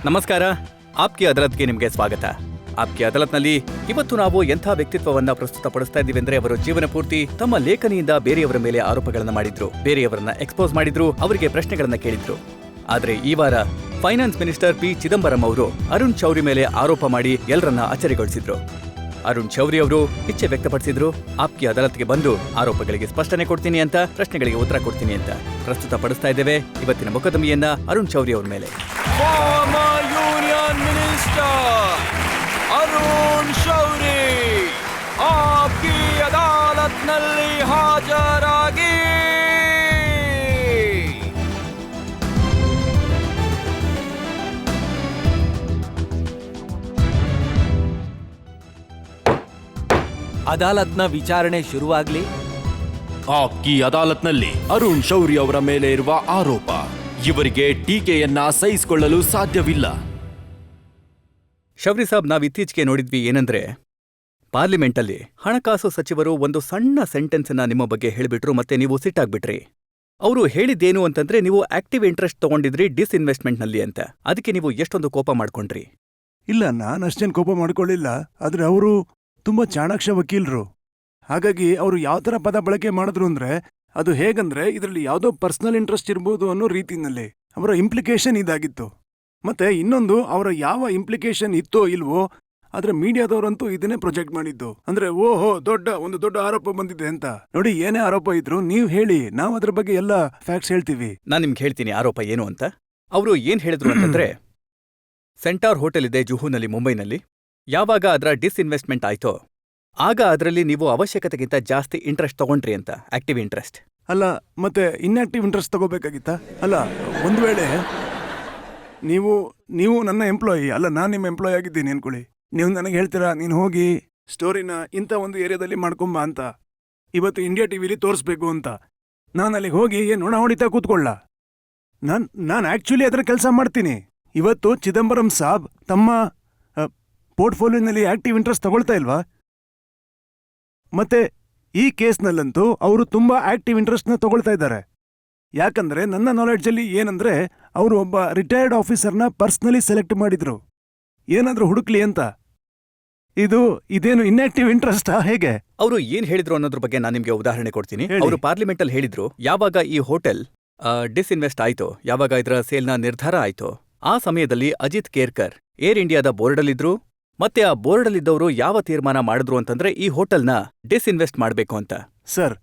ನಮಸ್ಕಾರ. ಆಪ್ಕಿ ಅದಾಲತ್ಗೆ ನಿಮಗೆ ಸ್ವಾಗತ. ಆಪ್ಕಿ ಅದಾಲತ್ನಲ್ಲಿ ಇವತ್ತು ನಾವು ಎಂಥ ವ್ಯಕ್ತಿತ್ವವನ್ನ ಪ್ರಸ್ತುತಪಡಿಸ್ತಾ ಇದ್ದೀವಿ ಅಂದ್ರೆ, ಅವರು ಜೀವನ ಪೂರ್ತಿ ತಮ್ಮ ಲೇಖನಿಯಿಂದ ಬೇರೆಯವರ ಮೇಲೆ ಆರೋಪಗಳನ್ನ ಮಾಡಿದ್ರು, ಬೇರೆಯವರನ್ನ ಎಕ್ಸ್ಪೋಸ್ ಮಾಡಿದ್ರು, ಅವರಿಗೆ ಪ್ರಶ್ನೆಗಳನ್ನ ಕೇಳಿದ್ರು. ಆದ್ರೆ ಈ ವಾರ ಫೈನಾನ್ಸ್ ಮಿನಿಸ್ಟರ್ ಪಿ ಚಿದಂಬರಂ ಅವರು ಅರುಣ್ ಶೌರಿ ಮೇಲೆ ಆರೋಪ ಮಾಡಿ ಎಲ್ಲರನ್ನ ಅಚ್ಚರಿಗೊಳಿಸಿದ್ರು. ಅರುಣ್ ಶೌರಿ ಅವರು ಇಚ್ಛೆ ವ್ಯಕ್ತಪಡಿಸಿದ್ರು, ಆಪ್ಕಿ ಅದಾಲತ್ಗೆ ಬಂದು ಆರೋಪಗಳಿಗೆ ಸ್ಪಷ್ಟನೆ ಕೊಡ್ತೀನಿ ಅಂತ, ಪ್ರಶ್ನೆಗಳಿಗೆ ಉತ್ತರ ಕೊಡ್ತೀನಿ ಅಂತ. ಪ್ರಸ್ತುತಪಡಿಸ್ತಾ ಇದ್ದೇವೆ ಇವತ್ತಿನ ಮೊಕದ್ದಮೆಯನ್ನ ಅರುಣ್ ಶೌರಿ ಅವರ ಮೇಲೆ. ಯೂನಿಯನ್ ಮಿನಿಸ್ಟರ್ ಅರುಣ್ ಶೌರಿ ಆಪ್ಕಿ ಅದಾಲತ್ನಲ್ಲಿ ಹಾಜರಾಗಿ. ಅದಾಲತ್ನ ವಿಚಾರಣೆ ಶುರುವಾಗ್ಲಿ. ಆಪ್ಕಿ ಅದಾಲತ್ನಲ್ಲಿ ಅರುಣ್ ಶೌರಿ ಅವರ ಮೇಲೆ ಇರುವ ಆರೋಪ, ಇವರಿಗೆ ಟೀಕೆಯನ್ನ ಸಹಿಸಿಕೊಳ್ಳಲು ಸಾಧ್ಯವಿಲ್ಲ. ಶೌರಿ ಸಾಬ್, ನಾವ್ ಇತ್ತೀಚೆಗೆ ನೋಡಿದ್ವಿ ಏನಂದ್ರೆ, ಪಾರ್ಲಿಮೆಂಟಲ್ಲಿ ಹಣಕಾಸು ಸಚಿವರು ಒಂದು ಸಣ್ಣ ಸೆಂಟೆನ್ಸ್ ಅನ್ನ ನಿಮ್ಮ ಬಗ್ಗೆ ಹೇಳಿಬಿಟ್ರು, ಮತ್ತೆ ನೀವು ಸಿಟ್ಟಾಗ್ಬಿಟ್ರಿ. ಅವರು ಹೇಳಿದ್ದೇನು ಅಂತಂದ್ರೆ, ನೀವು ಆಕ್ಟಿವ್ ಇಂಟ್ರೆಸ್ಟ್ ತಗೊಂಡಿದ್ರಿ ಡಿಸ್ಇನ್ವೆಸ್ಟ್ಮೆಂಟ್ನಲ್ಲಿ ಅಂತ. ಅದಕ್ಕೆ ನೀವು ಎಷ್ಟೊಂದು ಕೋಪ ಮಾಡ್ಕೊಂಡ್ರಿ. ಇಲ್ಲ, ನಾನು ಅಷ್ಟೇನು ಕೋಪ ಮಾಡ್ಕೊಳ್ಳಿಲ್ಲ. ಆದ್ರೆ ಅವರು ತುಂಬಾ ಚಾಣಾಕ್ಷ ವಕೀಲರು. ಹಾಗಾಗಿ ಅವರು ಯಾವ ಥರ ಪದ ಬಳಕೆ ಮಾಡಿದ್ರು ಅಂದ್ರೆ, ಅದು ಹೇಗಂದ್ರೆ ಇದರಲ್ಲಿ ಯಾವುದೋ ಪರ್ಸನಲ್ ಇಂಟ್ರೆಸ್ಟ್ ಇರ್ಬೋದು ಅನ್ನೋ ರೀತಿನಲ್ಲಿ ಅವರ ಇಂಪ್ಲಿಕೇಶನ್ ಇದಾಗಿತ್ತು. ಮತ್ತೆ ಇನ್ನೊಂದು, ಅವರ ಯಾವ ಇಂಪ್ಲಿಕೇಶನ್ ಇತ್ತೋ ಇಲ್ವೋ, ಆದ್ರೆ ಮೀಡಿಯಾದವರಂತೂ ಇದನ್ನೇ ಪ್ರೊಜೆಕ್ಟ್ ಮಾಡಿದ್ದು. ಅಂದ್ರೆ ಓಹೋ, ಒಂದು ದೊಡ್ಡ ಆರೋಪ ಬಂದಿದೆ ಅಂತ. ನೋಡಿ, ಏನೇ ಆರೋಪ ಇದ್ರು ನೀವು ಹೇಳಿ, ನಾವು ಅದ್ರ ಬಗ್ಗೆ ಎಲ್ಲ ಫ್ಯಾಕ್ಟ್ಸ್ ಹೇಳ್ತೀವಿ. ನಾನ್ ನಿಮ್ಗೆ ಹೇಳ್ತೀನಿ ಆರೋಪ ಏನು ಅಂತ. ಅವರು ಏನ್ ಹೇಳಿದ್ರು ಅಂತಂದ್ರೆ, ಸೆಂಟಾರ್ ಹೋಟೆಲ್ ಇದೆ ಜುಹೂನಲ್ಲಿ, ಮುಂಬೈನಲ್ಲಿ. ಯಾವಾಗ ಅದರ ಡಿಸ್ಇನ್ವೆಸ್ಟ್ಮೆಂಟ್ ಆಯ್ತೋ ಆಗ ಅದರಲ್ಲಿ ನೀವು ಅವಶ್ಯಕತೆಗಿಂತ ಜಾಸ್ತಿ ಇಂಟ್ರೆಸ್ಟ್ ತಗೊಂಡ್ರಿ ಅಂತ, ಆಕ್ಟಿವ್ ಇಂಟ್ರೆಸ್ಟ್. ಅಲ್ಲ, ಮತ್ತೆ ಇನ್ಆಕ್ಟಿವ್ ಇಂಟ್ರೆಸ್ಟ್ ತಗೋಬೇಕಾಗಿತ್ತಾ? ಅಲ್ಲ, ಒಂದು ವೇಳೆ ನೀವು ನನ್ನ ಎಂಪ್ಲಾಯಿ ಅಲ್ಲ, ನಾನು ನಿಮ್ಮ ಎಂಪ್ಲಾಯ್ ಆಗಿದ್ದೀನಿ ಅನ್ಕೊಳ್ಳಿ. ನೀವು ನನಗೆ ಹೇಳ್ತೀರಾ, ನೀನು ಹೋಗಿ ಸ್ಟೋರಿನ ಇಂಥ ಒಂದು ಏರಿಯಾದಲ್ಲಿ ಮಾಡ್ಕೊಂಬ ಅಂತ, ಇವತ್ತು ಇಂಡಿಯಾ ಟಿವಿಲಿ ತೋರಿಸ್ಬೇಕು ಅಂತ. ನಾನು ಅಲ್ಲಿಗೆ ಹೋಗಿ ನೋಣ ಹೊಡಿತಾ ಕೂತ್ಕೊಳ್ಳ? ನಾನು ಆಕ್ಚುಲಿ ಅದರ ಕೆಲಸ ಮಾಡ್ತೀನಿ. ಇವತ್ತು ಚಿದಂಬರಂ ಸಾಬ್ ತಮ್ಮ ಪೋರ್ಟ್ಫೋಲಿಯೋನಲ್ಲಿ ಆಕ್ಟಿವ್ ಇಂಟ್ರೆಸ್ಟ್ ತಗೊಳ್ತಾ ಇಲ್ವಾ? ಮತ್ತೆ ಈ ಕೇಸ್ನಲ್ಲಂತೂ ಅವರು ತುಂಬಾ ಆಕ್ಟಿವ್ ಇಂಟ್ರೆಸ್ಟ್ನ ತಗೊಳ್ತಾ ಇದ್ದಾರೆ. ಯಾಕಂದ್ರೆ ನನ್ನ ನಾಲೆಡ್ಜಲ್ಲಿ ಏನಂದ್ರೆ, ಅವರು ಒಬ್ಬ ರಿಟೈರ್ಡ್ ಆಫೀಸರ್ನ ಪರ್ಸ್ನಲಿ ಸೆಲೆಕ್ಟ್ ಮಾಡಿದ್ರು, ಏನಾದ್ರೂ ಹುಡುಕ್ಲಿ ಅಂತ. ಇದೇನು ಇನ್ಆಕ್ಟಿವ್ ಇಂಟ್ರೆಸ್ಟಾ ಹೇಗೆ? ಅವರು ಏನ್ ಹೇಳಿದ್ರು ಅನ್ನೋದ್ರ ಬಗ್ಗೆ ನಾನು ನಿಮ್ಗೆ ಉದಾಹರಣೆ ಕೊಡ್ತೀನಿ. ಅವರು ಪಾರ್ಲಿಮೆಂಟ್ ಅಲ್ಲಿ ಹೇಳಿದ್ರು, ಯಾವಾಗ ಈ ಹೋಟೆಲ್ ಡಿಸ್ಇನ್ವೆಸ್ಟ್ ಆಯ್ತೋ, ಯಾವಾಗ ಇದರ ಸೇಲ್ನ ನಿರ್ಧಾರ ಆಯ್ತೋ, ಆ ಸಮಯದಲ್ಲಿ ಅಜಿತ್ ಕೇರ್ಕರ್ ಏರ್ ಇಂಡಿಯಾದ ಬೋರ್ಡಲ್ಲಿದ್ರು. ಮತ್ತೆ ಆ ಬೋರ್ಡಲ್ಲಿದ್ದವರು ಯಾವ ತೀರ್ಮಾನ ಮಾಡಿದ್ರು ಅಂತಂದ್ರೆ, ಈ ಹೋಟೆಲ್ನ ಡಿಸ್ಇನ್ವೆಸ್ಟ್ ಮಾಡಬೇಕು ಅಂತ. ಸರ್,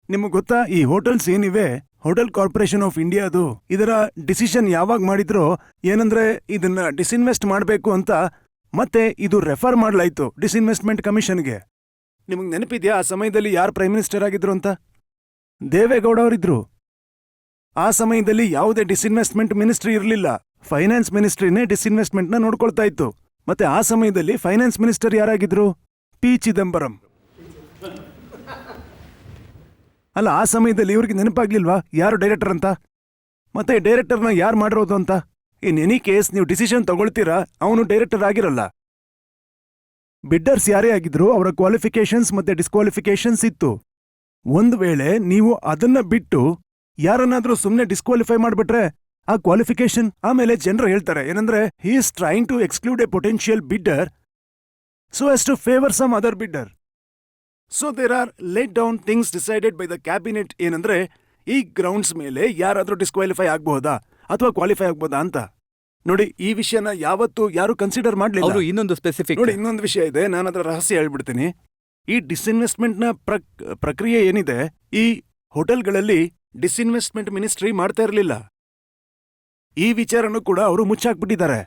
ನಿಮಗೆ ಗೊತ್ತಾ, ಈ ಹೋಟೆಲ್ಸ್ ಏನಿವೆ, ಹೋಟೆಲ್ ಕಾರ್ಪೊರೇಷನ್ ಆಫ್ ಇಂಡಿಯಾದು ಇದರ ಡಿಸಿಷನ್ ಯಾವಾಗ ಮಾಡಿದ್ರೋ, ಏನಂದ್ರೆ ಇದನ್ನ ಡಿಸ್ಇನ್ವೆಸ್ಟ್ ಮಾಡಬೇಕು ಅಂತ, ಮತ್ತೆ ಇದು ರೆಫರ್ ಮಾಡಲಾಯ್ತು ಡಿಸ್ಇನ್ವೆಸ್ಟ್ಮೆಂಟ್ ಕಮಿಷನ್ಗೆ. ನಿಮಗೆ ನೆನಪಿದ್ಯಾ ಆ ಸಮಯದಲ್ಲಿ ಯಾರು ಪ್ರೈಮ್ ಮಿನಿಸ್ಟರ್ ಆಗಿದ್ರು ಅಂತ? ದೇವೇಗೌಡ ಅವರಿದ್ರು. ಆ ಸಮಯದಲ್ಲಿ ಯಾವುದೇ ಡಿಸ್ಇನ್ವೆಸ್ಟ್ಮೆಂಟ್ ಮಿನಿಸ್ಟ್ರಿ ಇರಲಿಲ್ಲ, ಫೈನಾನ್ಸ್ ಮಿನಿಸ್ಟ್ರಿನೇ ಡಿಸ್ಇನ್ವೆಸ್ಟ್ಮೆಂಟ್ನ ನೋಡ್ಕೊಳ್ತಾ ಇತ್ತು. ಮತ್ತೆ ಆ ಸಮಯದಲ್ಲಿ ಫೈನಾನ್ಸ್ ಮಿನಿಸ್ಟರ್ ಯಾರಾಗಿದ್ರು? ಪಿ ಚಿದಂಬರಂ. ಅಲ್ಲ, ಆ ಸಮಯದಲ್ಲಿ ಇವ್ರಿಗೆ ನೆನಪಾಗ್ಲಿಲ್ವಾ ಯಾರು ಡೈರೆಕ್ಟರ್ ಅಂತ? ಮತ್ತೆ ಡೈರೆಕ್ಟರ್ನ ಯಾರು ಮಾಡಿರೋದು ಅಂತ? ಇನ್ ಎನಿ ಕೇಸ್ ನೀವು ಡಿಸಿಷನ್ ತಗೊಳ್ತೀರಾ, ಅವನು ಡೈರೆಕ್ಟರ್ ಆಗಿರಲ್ಲ. ಬಿಡ್ಡರ್ಸ್ ಯಾರೇ ಆಗಿದ್ರು ಅವರ ಕ್ವಾಲಿಫಿಕೇಶನ್ಸ್ ಮತ್ತೆ ಡಿಸ್ಕ್ವಾಲಿಫಿಕೇಶನ್ಸ್ ಇತ್ತು. ಒಂದು ವೇಳೆ ನೀವು ಅದನ್ನ ಬಿಟ್ಟು ಯಾರನ್ನಾದ್ರೂ ಸುಮ್ಮನೆ ಡಿಸ್ಕ್ವಾಲಿಫೈ ಮಾಡ್ಬಿಟ್ರೆ, ಆ ಕ್ವಾಲಿಫಿಕೇಶನ್ ಆಮೇಲೆ ಜನರು ಹೇಳ್ತಾರೆ ಏನಂದ್ರೆ, he is trying to exclude a potential bidder so as to favor some other bidder. So there are laid down things decided by the cabinet. ಏನಂದ್ರೆ, ಈ ಗ್ರೌಂಡ್ಸ್ ಮೇಲೆ ಯಾರಾದ್ರೂ ಡಿಸ್ಕ್ವಾಲಿಫೈ ಆಗ್ಬಹುದಾ ಅಥವಾ ಕ್ವಾಲಿಫೈ ಆಗ್ಬೋದಾ ಅಂತ. ನೋಡಿ, ಈ ವಿಷಯನ ಯಾವತ್ತೂ ಯಾರು ಕನ್ಸಿಡರ್ ಮಾಡ್ಲಿಲ್ಲ. ಅವರು ಇನ್ನೊಂದು ಸ್ಪೆಸಿಫಿಕ್ ನೋಡಿ, ಇನ್ನೊಂದು ವಿಷಯ ಇದೆ, ನಾನು ಅದರ ರಹಸ್ಯ ಹೇಳ್ಬಿಡ್ತೀನಿ. ಈ ಡಿಸ್ಇನ್ವೆಸ್ಟ್ಮೆಂಟ್ನ ಪ್ರಕ್ರಿಯೆ ಏನಿದೆ, ಈ ಹೋಟೆಲ್ಗಳಲ್ಲಿ ಡಿಸ್ಇನ್ವೆಸ್ಟ್ಮೆಂಟ್ ಮಿನಿಸ್ಟ್ರಿ ಮಾಡ್ತಾ ಇರಲಿಲ್ಲ. ಈ ವಿಚಾರನೂ ಕೂಡ ಅವರು ಮುಚ್ಚಾಕ್ಬಿಟ್ಟಿದ್ದಾರೆ.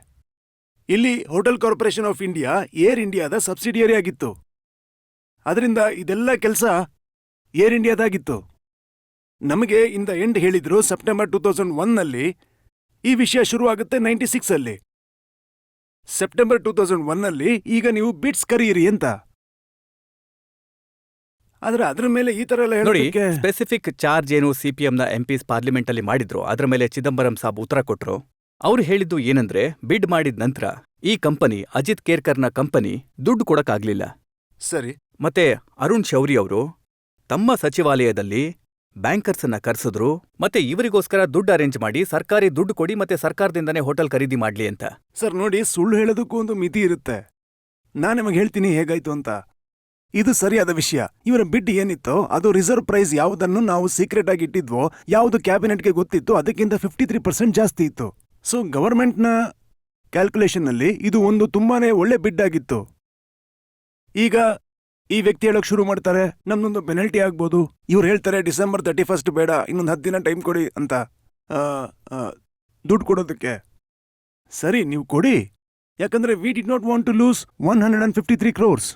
ಇಲ್ಲಿ hotel corporation of India air ಇಂಡಿಯಾದ ಸಬ್ಸಿಡಿಯರಿ ಆಗಿತ್ತು. ಅದರಿಂದ ಇದೆಲ್ಲ ಕೆಲಸ ಏರ್ ಇಂಡಿಯಾದಾಗಿತ್ತು. ನಮಗೆ ಇನ್ ದ ಎಂಡ್ ಹೇಳಿದ್ರು ಸೆಪ್ಟೆಂಬರ್ 2001ನಲ್ಲಿ ಈ ವಿಷಯ ಶುರುವಾಗುತ್ತೆ. 96ಅಲ್ಲಿ ಸೆಪ್ಟೆಂಬರ್ 2001ನಲ್ಲಿ ಈಗ ನೀವು ಬಿಟ್ಸ್ ಕರೀರಿ ಅಂತ. ಆದ್ರೆ ಅದ್ರ ಮೇಲೆ ಈ ತರ ಎಲ್ಲ ನೋಡಿ, ಸ್ಪೆಸಿಫಿಕ್ ಚಾರ್ಜ್ ಏನು ಸಿಪಿಎಂನ ಎಂಪಿಸ್ ಪಾರ್ಲಿಮೆಂಟ್ ಅಲ್ಲಿ ಮಾಡಿದ್ರು, ಅದ್ರ ಮೇಲೆ ಚಿದಂಬರಂ ಸಾಬ್ ಉತ್ತರ ಕೊಟ್ರು. ಅವ್ರು ಹೇಳಿದ್ದು ಏನಂದ್ರೆ, ಬಿಡ್ ಮಾಡಿದ ನಂತರ ಈ ಕಂಪನಿ, ಅಜಿತ್ ಕೇರ್ಕರ್ನ ಕಂಪನಿ, ದುಡ್ಡು ಕೊಡಕ್ಕಾಗ್ಲಿಲ್ಲ. ಸರಿ. ಮತ್ತೆ ಅರುಣ್ ಶೌರಿ ಅವರು ತಮ್ಮ ಸಚಿವಾಲಯದಲ್ಲಿ ಬ್ಯಾಂಕರ್ಸ್ ಅನ್ನ ಕರ್ಸಿದ್ರು ಮತ್ತೆ ಇವರಿಗೋಸ್ಕರ ದುಡ್ಡು ಅರೇಂಜ್ ಮಾಡಿ ಸರ್ಕಾರಿ ದುಡ್ಡು ಕೊಡಿ ಮತ್ತೆ ಸರ್ಕಾರದಿಂದನೇ ಹೋಟೆಲ್ ಖರೀದಿ ಮಾಡ್ಲಿ ಅಂತ. ಸರ್ ನೋಡಿ, ಸುಳ್ಳು ಹೇಳೋದಕ್ಕೂ ಒಂದು ಮಿತಿ ಇರುತ್ತೆ. ನಾನ್ ನಿಮಗೆ ಹೇಳ್ತೀನಿ ಹೇಗಾಯ್ತು ಅಂತ. ಇದು ಸರಿಯಾದ ವಿಷಯ. ಇವರ ಬಿಡ್ ಏನಿತ್ತೋ ಅದು ರಿಸರ್ವ್ ಪ್ರೈಸ್ ಯಾವುದನ್ನು ನಾವು ಸೀಕ್ರೆಟ್ ಆಗಿ ಇಟ್ಟಿದ್ವೋ, ಯಾವುದು ಕ್ಯಾಬಿನೆಟ್ಗೆ ಗೊತ್ತಿತ್ತು ಅದಕ್ಕಿಂತ 53% ಜಾಸ್ತಿ ಇತ್ತು. ಸೊ ಗವರ್ಮೆಂಟ್ನ ಕ್ಯಾಲ್ಕುಲೇಷನ್ನಲ್ಲಿ ಇದು ಒಂದು ತುಂಬಾನೇ ಒಳ್ಳೆ ಬಿಡ್ ಆಗಿತ್ತು. ಈಗ ಈ ವ್ಯಕ್ತಿ ಹೇಳಕ್ ಶುರು ಮಾಡ್ತಾರೆ, ನಮ್ದೊಂದು ಪೆನಲ್ಟಿ ಆಗ್ಬೋದು. ಇವ್ರು ಹೇಳ್ತಾರೆ ಡಿಸೆಂಬರ್ 31 ಬೇಡ, ಇನ್ನೊಂದು 10 ದಿನ ಟೈಮ್ ಕೊಡಿ ಅಂತ ದುಡ್ಡು ಕೊಡೋದಕ್ಕೆ. ಸರಿ, ನೀವು ಕೊಡಿ. ಯಾಕಂದ್ರೆ we did not want to lose 153 crores.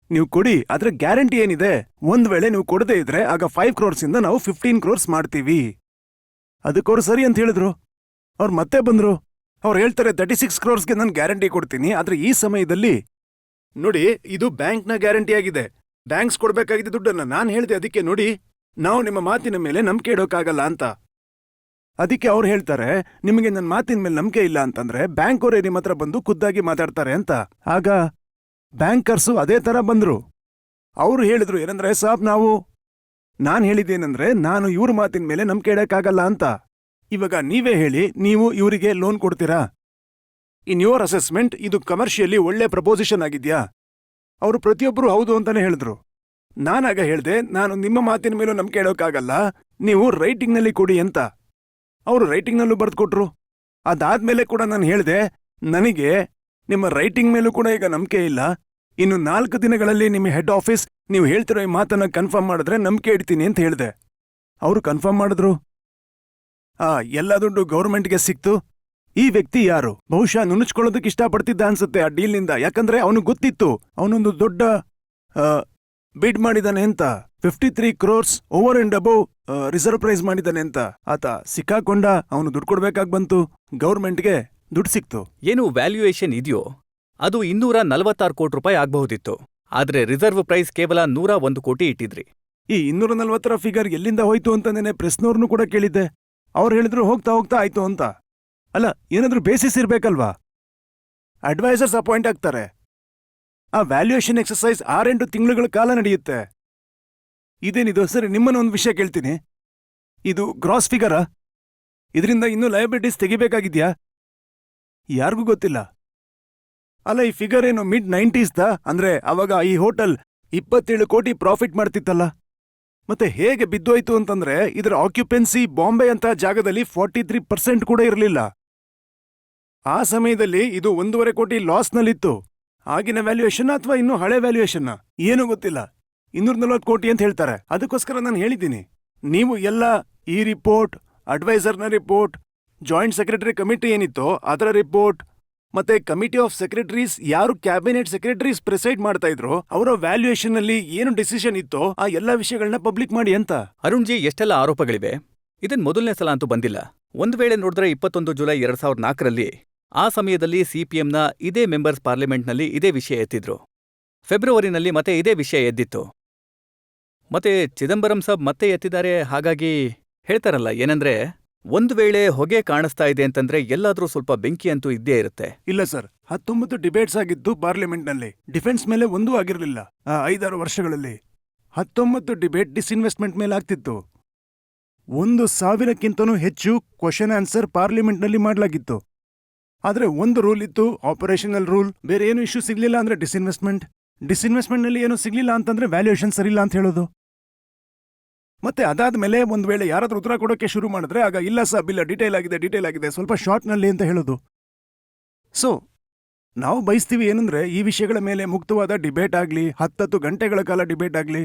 ನೀವು ಕೊಡಿ, ಆದ್ರೆ ಗ್ಯಾರಂಟಿ ಏನಿದೆ, ಒಂದ್ ವೇಳೆ ನೀವು ಕೊಡದೇ ಇದ್ರೆ ಆಗ 5 crores ಇಂದ ನಾವು 15 crores ಮಾಡ್ತೀವಿ. ಅದಕ್ಕವ್ರು ಸರಿ ಅಂತ ಹೇಳಿದ್ರು. ಅವ್ರು ಮತ್ತೆ ಬಂದ್ರು. ಅವ್ರು ಹೇಳ್ತಾರೆ 36 crores ನಾನು ಗ್ಯಾರಂಟಿ ಕೊಡ್ತೀನಿ, ಆದ್ರೆ ಈ ಸಮಯದಲ್ಲಿ ನೋಡಿ ಇದು ಬ್ಯಾಂಕ್ನ ಗ್ಯಾರಂಟಿ ಆಗಿದೆ. ಬ್ಯಾಂಕ್ಸ್ ಕೊಡ್ಬೇಕಾಗಿದೆ ದುಡ್ಡನ್ನ. ನಾನು ಹೇಳ್ದೆ ಅದಕ್ಕೆ ನೋಡಿ, ನಾವು ನಿಮ್ಮ ಮಾತಿನ ಮೇಲೆ ನಂಬಿಕೆ ಇಡೋಕ್ಕಾಗಲ್ಲ ಅಂತ. ಅದಕ್ಕೆ ಅವ್ರು ಹೇಳ್ತಾರೆ, ನಿಮಗೆ ನನ್ನ ಮಾತಿನ ಮೇಲೆ ನಂಬಿಕೆ ಇಲ್ಲ ಅಂತಂದ್ರೆ ಬ್ಯಾಂಕ್ ಅವರೇ ನಿಮ್ಮ ಹತ್ರ ಬಂದು ಖುದ್ದಾಗಿ ಮಾತಾಡ್ತಾರೆ ಅಂತ. ಆಗ ಬ್ಯಾಂಕರ್ಸು ಅದೇ ತರ ಬಂದ್ರು. ಅವ್ರು ಹೇಳಿದ್ರು ಏನಂದ್ರೆ, ಸಾಬ್ ನಾನು ಹೇಳಿದ್ದೇನೆಂದ್ರೆ ನಾನು ಇವ್ರ ಮಾತಿನ ಮೇಲೆ ನಂಬಿಕೆ ಇಡಕ್ಕಾಗಲ್ಲ ಅಂತ. ಇವಾಗ ನೀವೇ ಹೇಳಿ, ನೀವು ಇವರಿಗೆ ಲೋನ್ ಕೊಡ್ತೀರಾ? ಇನ್ ಯುವರ್ ಅಸೆಸ್ಮೆಂಟ್ ಇದು ಕಮರ್ಷಿಯಲಿ ಒಳ್ಳೆ ಪ್ರಪೋಸಿಷನ್ ಆಗಿದ್ಯಾ? ಅವರು ಪ್ರತಿಯೊಬ್ಬರು ಹೌದು ಅಂತಾನೆ ಹೇಳಿದ್ರು. ನಾನಾಗ ಹೇಳ್ದೆ, ನಾನು ನಿಮ್ಮ ಮಾತಿನ ಮೇಲೂ ನಂಬಿಕೆ ಇಡೋಕ್ಕಾಗಲ್ಲ, ನೀವು ರೈಟಿಂಗ್ನಲ್ಲಿ ಕೊಡಿ ಅಂತ. ಅವರು ರೈಟಿಂಗ್ನಲ್ಲೂ ಬರ್ದ್ಕೊಟ್ರು. ಅದಾದ್ಮೇಲೆ ಕೂಡ ನಾನು ಹೇಳ್ದೆ, ನನಗೆ ನಿಮ್ಮ ರೈಟಿಂಗ್ ಮೇಲೂ ಕೂಡ ಈಗ ನಂಬಿಕೆ ಇಲ್ಲ. ಇನ್ನು 4 ದಿನಗಳಲ್ಲಿ ನಿಮ್ಮ ಹೆಡ್ ಆಫೀಸ್ ನೀವು ಹೇಳ್ತಿರೋ ಈ ಮಾತನ್ನ ಕನ್ಫರ್ಮ್ ಮಾಡಿದ್ರೆ ನಂಬಿಕೆ ಇಡ್ತೀನಿ ಅಂತ ಹೇಳ್ದೆ. ಅವರು ಕನ್ಫರ್ಮ್ ಮಾಡಿದ್ರು. ಎಲ್ಲ ದುಡ್ಡು ಗೌರ್ಮೆಂಟ್ಗೆ ಸಿಕ್ತು. ಈ ವ್ಯಕ್ತಿ ಯಾರು? ಬಹುಶಃ ನುಣುಚ್ಕೊಳ್ಳೋದಕ್ಕೆ ಇಷ್ಟಪಡ್ತಿದ್ದ ಅನ್ಸುತ್ತೆ ಆ ಡೀಲ್ನಿಂದ. ಯಾಕಂದ್ರೆ ಅವನು ಗೊತ್ತಿತ್ತು ಅವನೊಂದು ದೊಡ್ಡ ಬಿಡ್ ಮಾಡಿದಾನೆ ಅಂತ. 53 crores over and above reserve price ಮಾಡಿದಾನೆ ಅಂತ. ಆತ ಸಿಕ್ಕಾಕೊಂಡ. ಅವನು ದುಡ್ಡು ಕೊಡ್ಬೇಕಾಗಿ ಬಂತು. ಗೌರ್ಮೆಂಟ್ಗೆ ದುಡ್ಡು ಸಿಕ್ತು. ಏನು ವ್ಯಾಲ್ಯೂಯೇಷನ್ ಇದೆಯೋ ಅದು 246 ಕೋಟಿ ರೂಪಾಯಿ ಆಗ್ಬಹುದಿತ್ತು. ಆದ್ರೆ ರಿಸರ್ವ್ ಪ್ರೈಸ್ ಕೇವಲ 101 ಕೋಟಿ ಇಟ್ಟಿದ್ರಿ. ಈ 240 ಫಿಗರ್ ಎಲ್ಲಿಂದ ಹೋಯ್ತು ಅಂತ ನೆನೆ ಪ್ರೆಸ್ನವ್ರನ್ನು ಕೂಡ ಕೇಳಿದ್ದೆ. ಅವ್ರು ಹೇಳಿದ್ರು ಹೋಗ್ತಾ ಹೋಗ್ತಾ ಆಯ್ತು ಅಂತ. ಅಲ್ಲ, ಏನಾದ್ರೂ ಬೇಸಿಸ್ ಇರ್ಬೇಕಲ್ವಾ? ಅಡ್ವೈಸರ್ಸ್ ಅಪಾಯಿಂಟ್ ಆಗ್ತಾರೆ. ಆ ವ್ಯಾಲ್ಯೂಯೇಷನ್ ಎಕ್ಸರ್ಸೈಸ್ 6-8 ತಿಂಗಳುಗಳ ಕಾಲ ನಡೆಯುತ್ತೆ. ಇದೇನಿದು? ಸರಿ, ನಿಮ್ಮನ್ನ ಒಂದು ವಿಷಯ ಕೇಳ್ತೀನಿ. ಇದು ಗ್ರಾಸ್ ಫಿಗರಾ? ಇದರಿಂದ ಇನ್ನೂ ಲಯಬಿಲಿಟೀಸ್ ತೆಗಿಬೇಕಾಗಿದ್ಯಾ? ಯಾರಿಗೂ ಗೊತ್ತಿಲ್ಲ. ಅಲ್ಲ, ಈ ಫಿಗರ್ ಏನು ಮಿಡ್ 90s ಅಂದ್ರೆ ಅವಾಗ ಈ ಹೋಟೆಲ್ 27 ಕೋಟಿ ಪ್ರಾಫಿಟ್ ಮಾಡ್ತಿತ್ತಲ್ಲ. ಮತ್ತೆ ಹೇಗೆ ಬಿದ್ದೋಯ್ತು ಅಂತಂದ್ರೆ ಇದರ ಆಕ್ಯುಪೆನ್ಸಿ ಬಾಂಬೆ ಅಂತ ಜಾಗದಲ್ಲಿ 43% ಕೂಡ ಇರಲಿಲ್ಲ. ಆ ಸಮಯದಲ್ಲಿ ಇದು 1.5 ಕೋಟಿ ಲಾಸ್ನಲ್ಲಿತ್ತು. ಆಗಿನ ವ್ಯಾಲ್ಯೂಯೇಷನ್ ಅಥವಾ ಇನ್ನೂ ಹಳೆ ವ್ಯಾಲ್ಯೂಯೇಷನ್ ಏನೂ ಗೊತ್ತಿಲ್ಲ. 240 ಕೋಟಿ ಅಂತ ಹೇಳ್ತಾರೆ. ಅದಕ್ಕೋಸ್ಕರ ನಾನು ಹೇಳಿದ್ದೀನಿ, ನೀವು ಎಲ್ಲ ಈ ರಿಪೋರ್ಟ್, ಅಡ್ವೈಸರ್ನ ರಿಪೋರ್ಟ್, ಜಾಯಿಂಟ್ ಸೆಕ್ರೆಟರಿ ಕಮಿಟಿ ಏನಿತ್ತೋ ಅದರ ರಿಪೋರ್ಟ್, ಮತ್ತೆ ಕಮಿಟಿ ಆಫ್ ಸೆಕ್ರೆಟರೀಸ್ ಯಾರು ಕ್ಯಾಬಿನೆಟ್ ಸೆಕ್ರೆಟರೀಸ್ ಪ್ರೆಸೈಡ್ ಮಾಡ್ತಾ ಇದ್ರು ಅವರ ವ್ಯಾಲ್ಯೂಯೇಷನ್ ಅಲ್ಲಿ ಏನು ಡಿಸಿಷನ್ ಇತ್ತೋ ಆ ಎಲ್ಲಾ ವಿಷಯಗಳನ್ನ ಪಬ್ಲಿಕ್ ಮಾಡಿ ಅಂತ. ಅರುಣ್ ಜಿ, ಎಷ್ಟೆಲ್ಲ ಆರೋಪಗಳಿವೆ. ಇದನ್ ಮೊದಲನೇ ಸಲ ಅಂತೂ ಬಂದಿಲ್ಲ. ಒಂದ್ ವೇಳೆ ನೋಡಿದ್ರೆ 21 ಜುಲೈ 2004ರಲ್ಲಿ ಆ ಸಮಯದಲ್ಲಿ ಸಿಪಿಎಂನ ಇದೇ ಮೆಂಬರ್ಸ್ ಪಾರ್ಲಿಮೆಂಟ್ನಲ್ಲಿ ಇದೇ ವಿಷಯ ಎತ್ತಿದ್ರು. ಫೆಬ್ರವರಿನಲ್ಲಿ ಮತ್ತೆ ಇದೇ ವಿಷಯ ಎದ್ದಿತ್ತು. ಮತ್ತೆ ಚಿದಂಬರಂ ಸಾಬ್ ಮತ್ತೆ ಎತ್ತಿದ್ದಾರೆ. ಹಾಗಾಗಿ ಹೇಳ್ತಾರಲ್ಲ ಏನಂದ್ರೆ, ಒಂದ್ ವೇಳೆ ಹೊಗೆ ಕಾಣಿಸ್ತಾ ಇದೆ ಅಂತಂದ್ರೆ ಎಲ್ಲಾದ್ರೂ ಸ್ವಲ್ಪ ಬೆಂಕಿ ಅಂತೂ ಇದ್ದೇ ಇರುತ್ತೆ. ಇಲ್ಲ ಸರ್, 19 ಡಿಬೇಟ್ಸ್ ಆಗಿದ್ದು ಪಾರ್ಲಿಮೆಂಟ್ನಲ್ಲಿ. ಡಿಫೆನ್ಸ್ ಮೇಲೆ ಒಂದೂ ಆಗಿರಲಿಲ್ಲ. ಆ 5-6 ವರ್ಷಗಳಲ್ಲಿ 19 ಡಿಬೇಟ್ ಡಿಸ್ಇನ್ವೆಸ್ಟ್ಮೆಂಟ್ ಮೇಲೆ ಆಗ್ತಿತ್ತು. 1,000ಕ್ಕಿಂತನೂ ಹೆಚ್ಚು ಕ್ವಶನ್ ಆನ್ಸರ್ ಪಾರ್ಲಿಮೆಂಟ್ನಲ್ಲಿ ಮಾಡಲಾಗಿತ್ತು. ಆದ್ರೆ ಒಂದು ರೂಲ್ ಇತ್ತು, ಆಪರೇಷನಲ್ ರೂಲ್. ಬೇರೆ ಏನು ಇಶ್ಯೂ ಸಿಗ್ಲಿಲ್ಲ ಅಂದ್ರೆ ಡಿಸ್ಇನ್ವೆಸ್ಟ್ಮೆಂಟ್ನಲ್ಲಿ ಏನು ಸಿಗ್ಲಿಲ್ಲ ಅಂತಂದ್ರೆ ವ್ಯಾಲ್ಯೂಯೇಷನ್ ಸರಿಯಿಲ್ಲ ಅಂತ ಹೇಳೋದು. ಮತ್ತೆ ಅದಾದ್ಮೇಲೆ ಒಂದ್ ವೇಳೆ ಯಾರಾದ್ರೂ ಉತ್ತರ ಕೊಡೋಕೆ ಶುರು ಮಾಡಿದ್ರೆ ಆಗ ಇಲ್ಲ ಸಾಬ್, ಇಲ್ಲ ಡೀಟೇಲ್ ಆಗಿದೆ, ಸ್ವಲ್ಪ ಶಾರ್ಟ್ನಲ್ಲಿ ಅಂತ ಹೇಳೋದು. ಸೊ ನಾವು ಬಯಸ್ತೀವಿ ಏನಂದ್ರೆ ಈ ವಿಷಯಗಳ ಮೇಲೆ ಮುಕ್ತವಾದ ಡಿಬೇಟ್ ಆಗ್ಲಿ, 10 ಗಂಟೆಗಳ ಕಾಲ ಡಿಬೇಟ್ ಆಗ್ಲಿ.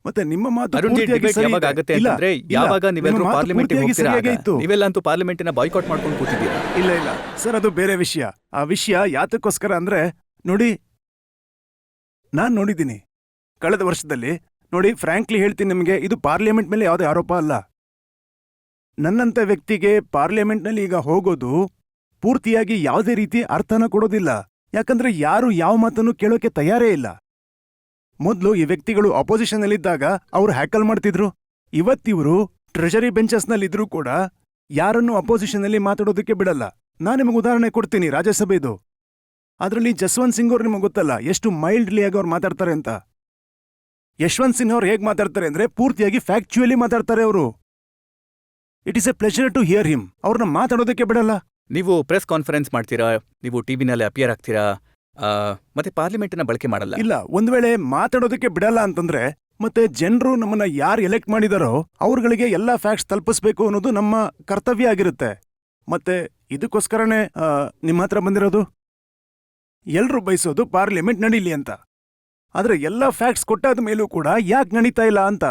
ಮತ್ತೆ ನಿಮ್ಮ ಮಾತು ಅರುಣ್ ಜಿ, ಪೂರ್ತಿಯಾಗಿ ಡಿಬೇಟ್ ಸರಿ ಯಾವಾಗ ಇದೆ. ಆಗತ್ತೆ ಇಲ್ಲ, ಅಂತಂದ್ರೆ ಇಲ್ಲ, ಯಾವಾಗ ನೀವೆಲ್ಲರೂ ನಿಮ್ಮ ಮಾತು ಪಾರ್ಲಿಮೆಂಟ್ಗೆ ಪೂರ್ತಿಯಾಗಿ ಹೋಗ್ತೀರಾ ಸರಿಯಾಗೇ ಇತ್ತು. ನೀವೆಲ್ಲ ಅಂತೂ ಪಾರ್ಲಿಮೆಂಟಿನ ಬಾಯ್ಕಾಟ್ ಮಾಡ್ಕೊಂಡು ಕೂತಿದ್ದೀರಾ. ಇಲ್ಲ ಸರ್, ಅದು ಬೇರೆ ವಿಷಯ. ಆ ವಿಷಯ ಯಾತಕ್ಕೋಸ್ಕರ ಅಂದ್ರೆ ನೋಡಿ, ನಾನ್ ನೋಡಿದ್ದೀನಿ ಕಳೆದ ವರ್ಷದಲ್ಲಿ. ನೋಡಿ, ಫ್ರಾಂಕ್ಲಿ ಹೇಳ್ತೀನಿ ನಿಮಗೆ, ಇದು ಪಾರ್ಲಿಮೆಂಟ್ ಮೇಲೆ ಯಾವುದೇ ಆರೋಪ ಅಲ್ಲ. ನನ್ನಂತ ವ್ಯಕ್ತಿಗೆ ಪಾರ್ಲಿಮೆಂಟ್ನಲ್ಲಿ ಈಗ ಹೋಗೋದು ಪೂರ್ತಿಯಾಗಿ ಯಾವುದೇ ರೀತಿ ಅರ್ಥನ ಕೊಡೋದಿಲ್ಲ. ಯಾಕಂದ್ರೆ ಯಾರು ಯಾವ ಮಾತನ್ನು ಕೇಳೋಕೆ ತಯಾರೇ ಇಲ್ಲ. ಮೊದಲು ಈ ವ್ಯಕ್ತಿಗಳು ಅಪೋಸಿಷನ್ನಲ್ಲಿದ್ದಾಗ ಅವರು ಹ್ಯಾಕಲ್ ಮಾಡ್ತಿದ್ರು. ಇವತ್ತಿವರು ಟ್ರೆಷರಿ ಬೆಂಚಸ್ನಲ್ಲಿದ್ರೂ ಕೂಡ ಯಾರನ್ನೂ ಅಪೋಸಿಷನ್ನಲ್ಲಿ ಮಾತಾಡೋದಕ್ಕೆ ಬಿಡಲ್ಲ. ನಾನು ನಿಮಗೆ ಉದಾಹರಣೆ ಕೊಡ್ತೀನಿ, ರಾಜ್ಯಸಭೆದು. ಅದರಲ್ಲಿ ಜಸ್ವಂತ್ ಸಿಂಗ್ ಅವ್ರು ನಿಮಗೆ ಗೊತ್ತಲ್ಲ ಎಷ್ಟು ಮೈಲ್ಡ್ಲಿ ಆಗಿ ಅವ್ರು ಮಾತಾಡ್ತಾರೆ ಅಂತ. ಯಶವಂತ್ ಸಿನ್ಹಾ ಅವ್ರು ಹೇಗ್ ಮಾತಾಡ್ತಾರೆ ಅಂದ್ರೆ ಪೂರ್ತಿಯಾಗಿ ಫ್ಯಾಕ್ಚುಯಲಿ ಮಾತಾಡ್ತಾರೆ ಅವರು. It is a pleasure to hear him. ಅವ್ರನ್ನ ಮಾತಾಡೋದಕ್ಕೆ ಬಿಡಲ್ಲ. ನೀವು ಪ್ರೆಸ್ ಕಾನ್ಫರೆನ್ಸ್ ಮಾಡ್ತೀರಾ, ನೀವು ಟಿವಿನಲ್ಲಿ ಅಪಿಯರ್ ಆಗ್ತೀರಾ, ಮತ್ತೆ ಪಾರ್ಲಿಮೆಂಟ್ನ ಬಳಕೆ ಮಾಡಲ್ಲ. ಇಲ್ಲ, ಒಂದ್ ವೇಳೆ ಮಾತಾಡೋದಕ್ಕೆ ಬಿಡಲ್ಲ ಅಂತಂದ್ರೆ ಮತ್ತೆ ಜನರು ನಮ್ಮನ್ನ ಯಾರು ಎಲೆಕ್ಟ್ ಮಾಡಿದಾರೋ ಅವ್ರಗಳಿಗೆ ಎಲ್ಲಾ ಫ್ಯಾಕ್ಟ್ಸ್ ತಲುಪಿಸ್ಬೇಕು ಅನ್ನೋದು ನಮ್ಮ ಕರ್ತವ್ಯ ಆಗಿರುತ್ತೆ. ಮತ್ತೆ ಇದಕ್ಕೋಸ್ಕರನೇ ನಿಮ್ಮ ಹತ್ರ ಬಂದಿರೋದು. ಎಲ್ರೂ ಬಯಸೋದು ಪಾರ್ಲಿಮೆಂಟ್ ನಡೀಲಿ ಅಂತ. ಆದ್ರೆ ಎಲ್ಲಾ ಫ್ಯಾಕ್ಟ್ಸ್ ಕೊಟ್ಟಾದ ಮೇಲೂ ಕೂಡ ಯಾಕೆ ನಡೀತಾ ಇಲ್ಲ ಅಂತ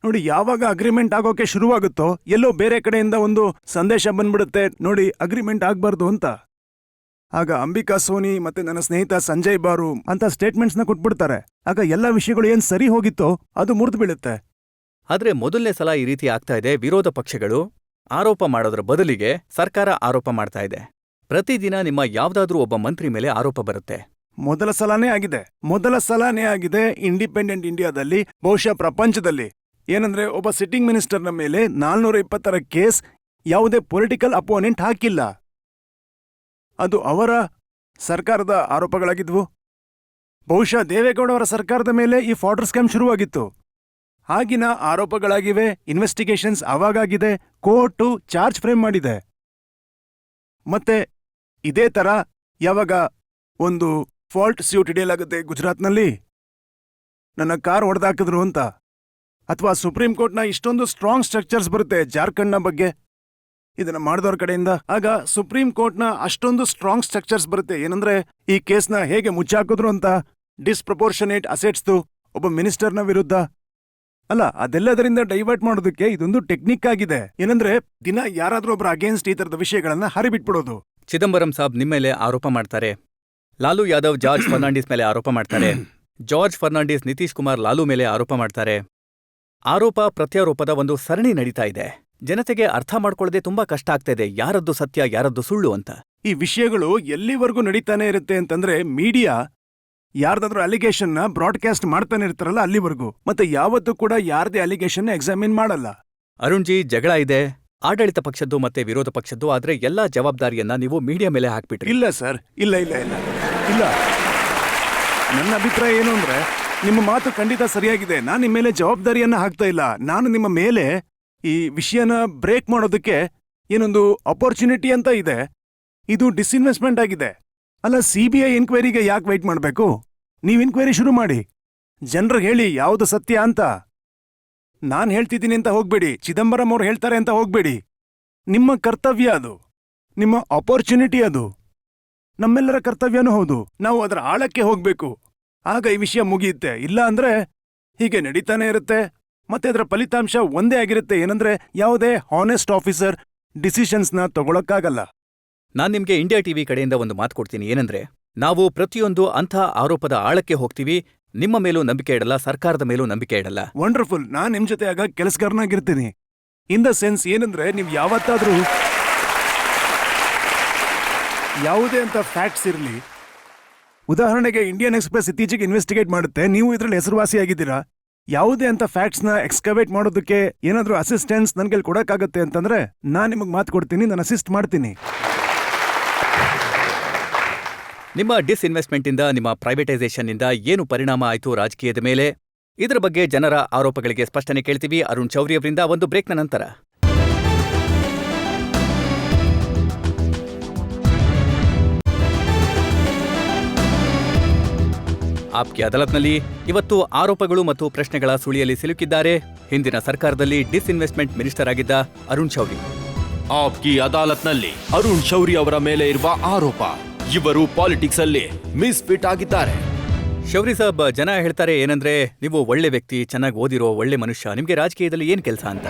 ನೋಡಿ. ಯಾವಾಗ ಅಗ್ರಿಮೆಂಟ್ ಆಗೋಕೆ ಶುರುವಾಗುತ್ತೋ ಎಲ್ಲೋ ಬೇರೆ ಕಡೆಯಿಂದ ಒಂದು ಸಂದೇಶ ಬಂದ್ಬಿಡುತ್ತೆ, ನೋಡಿ ಅಗ್ರಿಮೆಂಟ್ ಆಗ್ಬಾರ್ದು ಅಂತ. ಆಗ ಅಂಬಿಕಾ ಸೋನಿ ಮತ್ತೆ ನನ್ನ ಸ್ನೇಹಿತ ಸಂಜಯ್ ಬಾರು ಅಂತ ಸ್ಟೇಟ್ಮೆಂಟ್ಸ್ನ ಕೊಟ್ಬಿಡ್ತಾರೆ. ಆಗ ಎಲ್ಲ ವಿಷಯಗಳು ಏನ್ ಸರಿ ಹೋಗಿತ್ತೋ ಅದು ಮುರಿದು ಬೀಳುತ್ತೆ. ಆದ್ರೆ ಮೊದಲನೇ ಸಲ ಈ ರೀತಿ ಆಗ್ತಾ ಇದೆ. ವಿರೋಧ ಪಕ್ಷಗಳು ಆರೋಪ ಮಾಡೋದ್ರ ಬದಲಿಗೆ ಸರ್ಕಾರ ಆರೋಪ ಮಾಡ್ತಾ ಇದೆ. ಪ್ರತಿದಿನ ನಿಮ್ಮ ಯಾವ್ದಾದ್ರೂ ಒಬ್ಬ ಮಂತ್ರಿ ಮೇಲೆ ಆರೋಪ ಬರುತ್ತೆ. ಮೊದಲ ಸಲಾನೇ ಆಗಿದೆ ಇಂಡಿಪೆಂಡೆಂಟ್ ಇಂಡಿಯಾದಲ್ಲಿ, ಬಹುಶಃ ಪ್ರಪಂಚದಲ್ಲಿ. ಏನಂದ್ರೆ ಒಬ್ಬ ಸಿಟ್ಟಿಂಗ್ ಮಿನಿಸ್ಟರ್ನ ಮೇಲೆ 420 ಕೇಸ್ ಯಾವುದೇ ಪೊಲಿಟಿಕಲ್ ಅಪೋನೆಂಟ್ ಹಾಕಿಲ್ಲ. ಅದು ಅವರ ಸರ್ಕಾರದ ಆರೋಪಗಳಾಗಿದ್ವು. ಬಹುಶಃ ದೇವೇಗೌಡ ಅವರ ಸರ್ಕಾರದ ಮೇಲೆ ಈ ಫಾರ್ಡರ್ ಸ್ಕ್ಯಾಮ್ ಶುರುವಾಗಿತ್ತು. ಆಗಿನ ಆರೋಪಗಳಾಗಿವೆ, ಇನ್ವೆಸ್ಟಿಗೇಷನ್ಸ್ ಆವಾಗಾಗಿದೆ, ಕೋರ್ಟು ಚಾರ್ಜ್ ಫ್ರೇಮ್ ಮಾಡಿದೆ. ಮತ್ತೆ ಇದೇ ತರ ಯಾವಾಗ ಒಂದು ಫಾಲ್ಟ್ ಸ್ಯೂಟ್ ಹಿಡಿಯಲಾಗುತ್ತೆ ಗುಜರಾತ್ನಲ್ಲಿ, ನನ್ನ ಕಾರ್ ಹೊಡೆದಾಕಿದ್ರು ಅಂತ, ಅಥವಾ ಸುಪ್ರೀಂ ಕೋರ್ಟ್ನ ಇಷ್ಟೊಂದು ಸ್ಟ್ರಾಂಗ್ ಸ್ಟ್ರಕ್ಚರ್ಸ್ ಬರುತ್ತೆ ಜಾರ್ಖಂಡ್ನ ಬಗ್ಗೆ ಇದನ್ನ ಮಾಡಿದವ್ರ ಕಡೆಯಿಂದ, ಆಗ ಸುಪ್ರೀಂ ಕೋರ್ಟ್ನ ಅಷ್ಟೊಂದು ಸ್ಟ್ರಾಂಗ್ ಸ್ಟ್ರಕ್ಚರ್ಸ್ ಬರುತ್ತೆ. ಏನಂದ್ರೆ ಈ ಕೇಸ್ನ ಹೇಗೆ ಮುಚ್ಚಾಕಿದ್ರು ಅಂತ, ಡಿಸ್ಪ್ರಪೋರ್ಷನೇಟ್ ಅಸೆಟ್ಸ್ದು ಒಬ್ಬ ಮಿನಿಸ್ಟರ್ನ ವಿರುದ್ಧ ಅಲ್ಲ, ಅದೆಲ್ಲದರಿಂದ ಡೈವರ್ಟ್ ಮಾಡೋದಕ್ಕೆ ಇದೊಂದು ಟೆಕ್ನಿಕ್ ಆಗಿದೆ. ಏನಂದ್ರೆ ದಿನ ಯಾರಾದ್ರೂ ಒಬ್ಬರ ಅಗೇನ್ಸ್ಟ್ ಈ ತರದ ವಿಷಯಗಳನ್ನ ಹರಿಬಿಟ್ಬಿಡೋದು. ಚಿದಂಬರಂ ಸಾಬ್ ನಿಮ್ಮ ಮೇಲೆ ಆರೋಪ ಮಾಡ್ತಾರೆ, ಲಾಲು ಯಾದವ್ ಜಾರ್ಜ್ ಫರ್ನಾಂಡಿಸ್ ಮೇಲೆ ಆರೋಪ ಮಾಡ್ತಾರೆ, ಜಾರ್ಜ್ ಫರ್ನಾಂಡಿಸ್ ನಿತೀಶ್ ಕುಮಾರ್ ಲಾಲು ಮೇಲೆ ಆರೋಪ ಮಾಡ್ತಾರೆ. ಆರೋಪ ಪ್ರತ್ಯಾರೋಪದ ಒಂದು ಸರಣಿ ನಡೀತಾ ಇದೆ. ಜನತೆಗೆ ಅರ್ಥ ಮಾಡ್ಕೊಳ್ಳದೆ ತುಂಬಾ ಕಷ್ಟ ಆಗ್ತಾ ಇದೆ, ಯಾರದ್ದು ಸತ್ಯ ಯಾರದ್ದು ಸುಳ್ಳು ಅಂತ. ಈ ವಿಷಯಗಳು ಎಲ್ಲಿವರೆಗೂ ನಡೀತಾನೆ ಇರುತ್ತೆ ಅಂತಂದ್ರೆ ಮೀಡಿಯಾ ಯಾರ್ದಾದ್ರೂ ಅಲಿಗೇಷನ್ನ ಬ್ರಾಡ್ಕಾಸ್ಟ್ ಮಾಡ್ತಾನೆ ಇರ್ತಾರಲ್ಲ ಅಲ್ಲಿವರೆಗೂ. ಮತ್ತೆ ಯಾವತ್ತೂ ಕೂಡ ಯಾರದೇ ಅಲಿಗೇಷನ್ ಎಕ್ಸಾಮಿನ್ ಮಾಡಲ್ಲ. ಅರುಣ್ಜಿ, ಜಗಳ ಇದೆ ಆಡಳಿತ ಪಕ್ಷದ್ದು ಮತ್ತೆ ವಿರೋಧ ಪಕ್ಷದ್ದು, ಆದ್ರೆ ಎಲ್ಲಾ ಜವಾಬ್ದಾರಿಯನ್ನ ನೀವು ಮೀಡಿಯಾ ಮೇಲೆ ಹಾಕ್ಬಿಟ್ರಿ. ಇಲ್ಲ ಸರ್, ಇಲ್ಲ ಇಲ್ಲ ಇಲ್ಲ ಇಲ್ಲ. ನನ್ನ ಅಭಿಪ್ರಾಯ ಏನು ಅಂದ್ರೆ ನಿಮ್ಮ ಮಾತು ಖಂಡಿತ ಸರಿಯಾಗಿದೆ. ನಾನು ನಿಮ್ಮ ಮೇಲೆ ಜವಾಬ್ದಾರಿಯನ್ನ ಹಾಕ್ತಾ ಇಲ್ಲ. ನಾನು ನಿಮ್ಮ ಮೇಲೆ ಈ ವಿಷಯನ ಬ್ರೇಕ್ ಮಾಡೋದಕ್ಕೆ ಏನೊಂದು ಅಪರ್ಚುನಿಟಿ ಅಂತ ಇದೆ. ಇದು ಡಿಸ್ಇನ್ವೆಸ್ಟ್ಮೆಂಟ್ ಆಗಿದೆ. ಅಲ್ಲ, CBI ಎನ್ಕ್ವೈರಿಗೆ ಯಾಕೆ ವೆಯ್ಟ್ ಮಾಡಬೇಕು? ನೀವು ಎನ್ಕ್ವೈರಿ ಶುರು ಮಾಡಿ, ಜನರಿಗೆ ಹೇಳಿ ಯಾವುದು ಸತ್ಯ ಅಂತ. ನಾನ್ ಹೇಳ್ತಿದ್ದೀನಿ ಅಂತ ಹೋಗ್ಬೇಡಿ, ಚಿದಂಬರಂ ಅವ್ರು ಹೇಳ್ತಾರೆ ಅಂತ ಹೋಗ್ಬೇಡಿ. ನಿಮ್ಮ ಕರ್ತವ್ಯ ಅದು, ನಿಮ್ಮ ಅಪರ್ಚುನಿಟಿ ಅದು, ನಮ್ಮೆಲ್ಲರ ಕರ್ತವ್ಯನೂ ಹೌದು. ನಾವು ಅದರ ಆಳಕ್ಕೆ ಹೋಗ್ಬೇಕು, ಆಗ ಈ ವಿಷಯ ಮುಗಿಯುತ್ತೆ. ಇಲ್ಲ ಅಂದ್ರೆ ಹೀಗೆ ನಡೀತಾನೆ ಇರುತ್ತೆ. ಮತ್ತೆ ಅದರ ಫಲಿತಾಂಶ ಒಂದೇ ಆಗಿರುತ್ತೆ. ಏನಂದ್ರೆ ಯಾವುದೇ ಹಾನೆಸ್ಟ್ ಆಫೀಸರ್ ಡಿಸಿಷನ್ಸ್ನ ತಗೊಳಕ್ಕಾಗಲ್ಲ. ನಾನ್ ನಿಮ್ಗೆ ಇಂಡಿಯಾ ಟಿವಿ ಕಡೆಯಿಂದ ಒಂದು ಮಾತು ಕೊಡ್ತೀನಿ. ಏನಂದ್ರೆ, ನಾವು ಪ್ರತಿಯೊಂದು ಅಂಥ ಆರೋಪದ ಆಳಕ್ಕೆ ಹೋಗ್ತೀವಿ. ನಿಮ್ಮ ಮೇಲೂ ನಂಬಿಕೆ ಇಡಲ್ಲ, ಸರ್ಕಾರದ ಮೇಲೂ ನಂಬಿಕೆ ಇಡಲ್ಲ. ವಂಡರ್ಫುಲ್. ನಾನ್ ನಿಮ್ ಜೊತೆ ಆಗ ಕೆಲಸಗಾರನಾಗಿರ್ತೀನಿ. ಇನ್ ದ ಸೆನ್ಸ್ ಏನಂದ್ರೆ, ನೀವು ಯಾವತ್ತಾದ್ರೂ ಯಾವುದೇ ಅಂತ ಫ್ಯಾಕ್ಟ್ಸ್ ಇರಲಿ, ಉದಾಹರಣೆಗೆ ಇಂಡಿಯನ್ ಎಕ್ಸ್‌ಪ್ರೆಸ್ ಇತ್ತೀಚೆಗೆ ಇನ್ವೆಸ್ಟಿಗೇಟ್ ಮಾಡುತ್ತೆ, ನೀವು ಇದ್ರಲ್ಲಿ ಹೆಸರುವಾಸಿಯಾಗಿದ್ದೀರಾ, ಯಾವುದೇ ಅಂತ ಫ್ಯಾಕ್ಟ್ಸ್ನ ಎಕ್ಸ್ಕವೇಟ್ ಮಾಡೋದಕ್ಕೆ ಏನಾದ್ರೂ ಅಸಿಸ್ಟೆನ್ಸ್ ನನ್ಗೆ ಕೊಡಕ್ಕಾಗತ್ತೆ ಅಂತಂದ್ರೆ ನಾನ್ ನಿಮಗೆ ಮಾತು ಕೊಡ್ತೀನಿ, ನಾನು ಅಸಿಸ್ಟ್ ಮಾಡ್ತೀನಿ. ನಿಮ್ಮ ಡಿಸ್ಇನ್ವೆಸ್ಟ್ಮೆಂಟಿಂದ, ನಿಮ್ಮ ಪ್ರೈವೇಟೈಸೇಷನ್ನಿಂದ ಏನು ಪರಿಣಾಮ ಆಯಿತು ರಾಜಕೀಯದ ಮೇಲೆ, ಇದರ ಬಗ್ಗೆ ಜನರ ಆರೋಪಗಳಿಗೆ ಸ್ಪಷ್ಟನೆ ಕೇಳ್ತೀವಿ ಅರುಣ್ ಶೌರಿ ಅವರಿಂದ ಒಂದು ಬ್ರೇಕ್ನ ನಂತರ. ಆಪ್ಕಿ ಅದಾಲತ್ನಲ್ಲಿ ಇವತ್ತು ಆರೋಪಗಳು ಮತ್ತು ಪ್ರಶ್ನೆಗಳ ಸುಳಿಯಲ್ಲಿ ಸಿಲುಕಿದ್ದಾರೆ ಹಿಂದಿನ ಸರ್ಕಾರದಲ್ಲಿ ಡಿಸ್ಇನ್ವೆಸ್ಟ್ಮೆಂಟ್ ಮಿನಿಸ್ಟರ್ ಆಗಿದ್ದ ಅರುಣ್ ಶೌರಿ. ಆಪ್ಕಿ ಅದಾಲತ್ನಲ್ಲಿ ಅರುಣ್ ಶೌರಿ ಅವರ ಮೇಲೆ ಇರುವ ಆರೋಪ, ಇವರು ಪಾಲಿಟಿಕ್ಸ್ ಅಲ್ಲಿ ಮಿಸ್ಫಿಟ್ ಆಗಿದ್ದಾರೆ. ಶೌರಿ ಸಾಬ್, ಜನ ಹೇಳ್ತಾರೆ ಏನಂದ್ರೆ, ನೀವು ಒಳ್ಳೆ ವ್ಯಕ್ತಿ, ಚೆನ್ನಾಗಿ ಓದಿರೋ ಒಳ್ಳೆ ಮನುಷ್ಯ, ನಿಮ್ಗೆ ರಾಜಕೀಯದಲ್ಲಿ ಏನ್ ಕೆಲಸ ಅಂತ.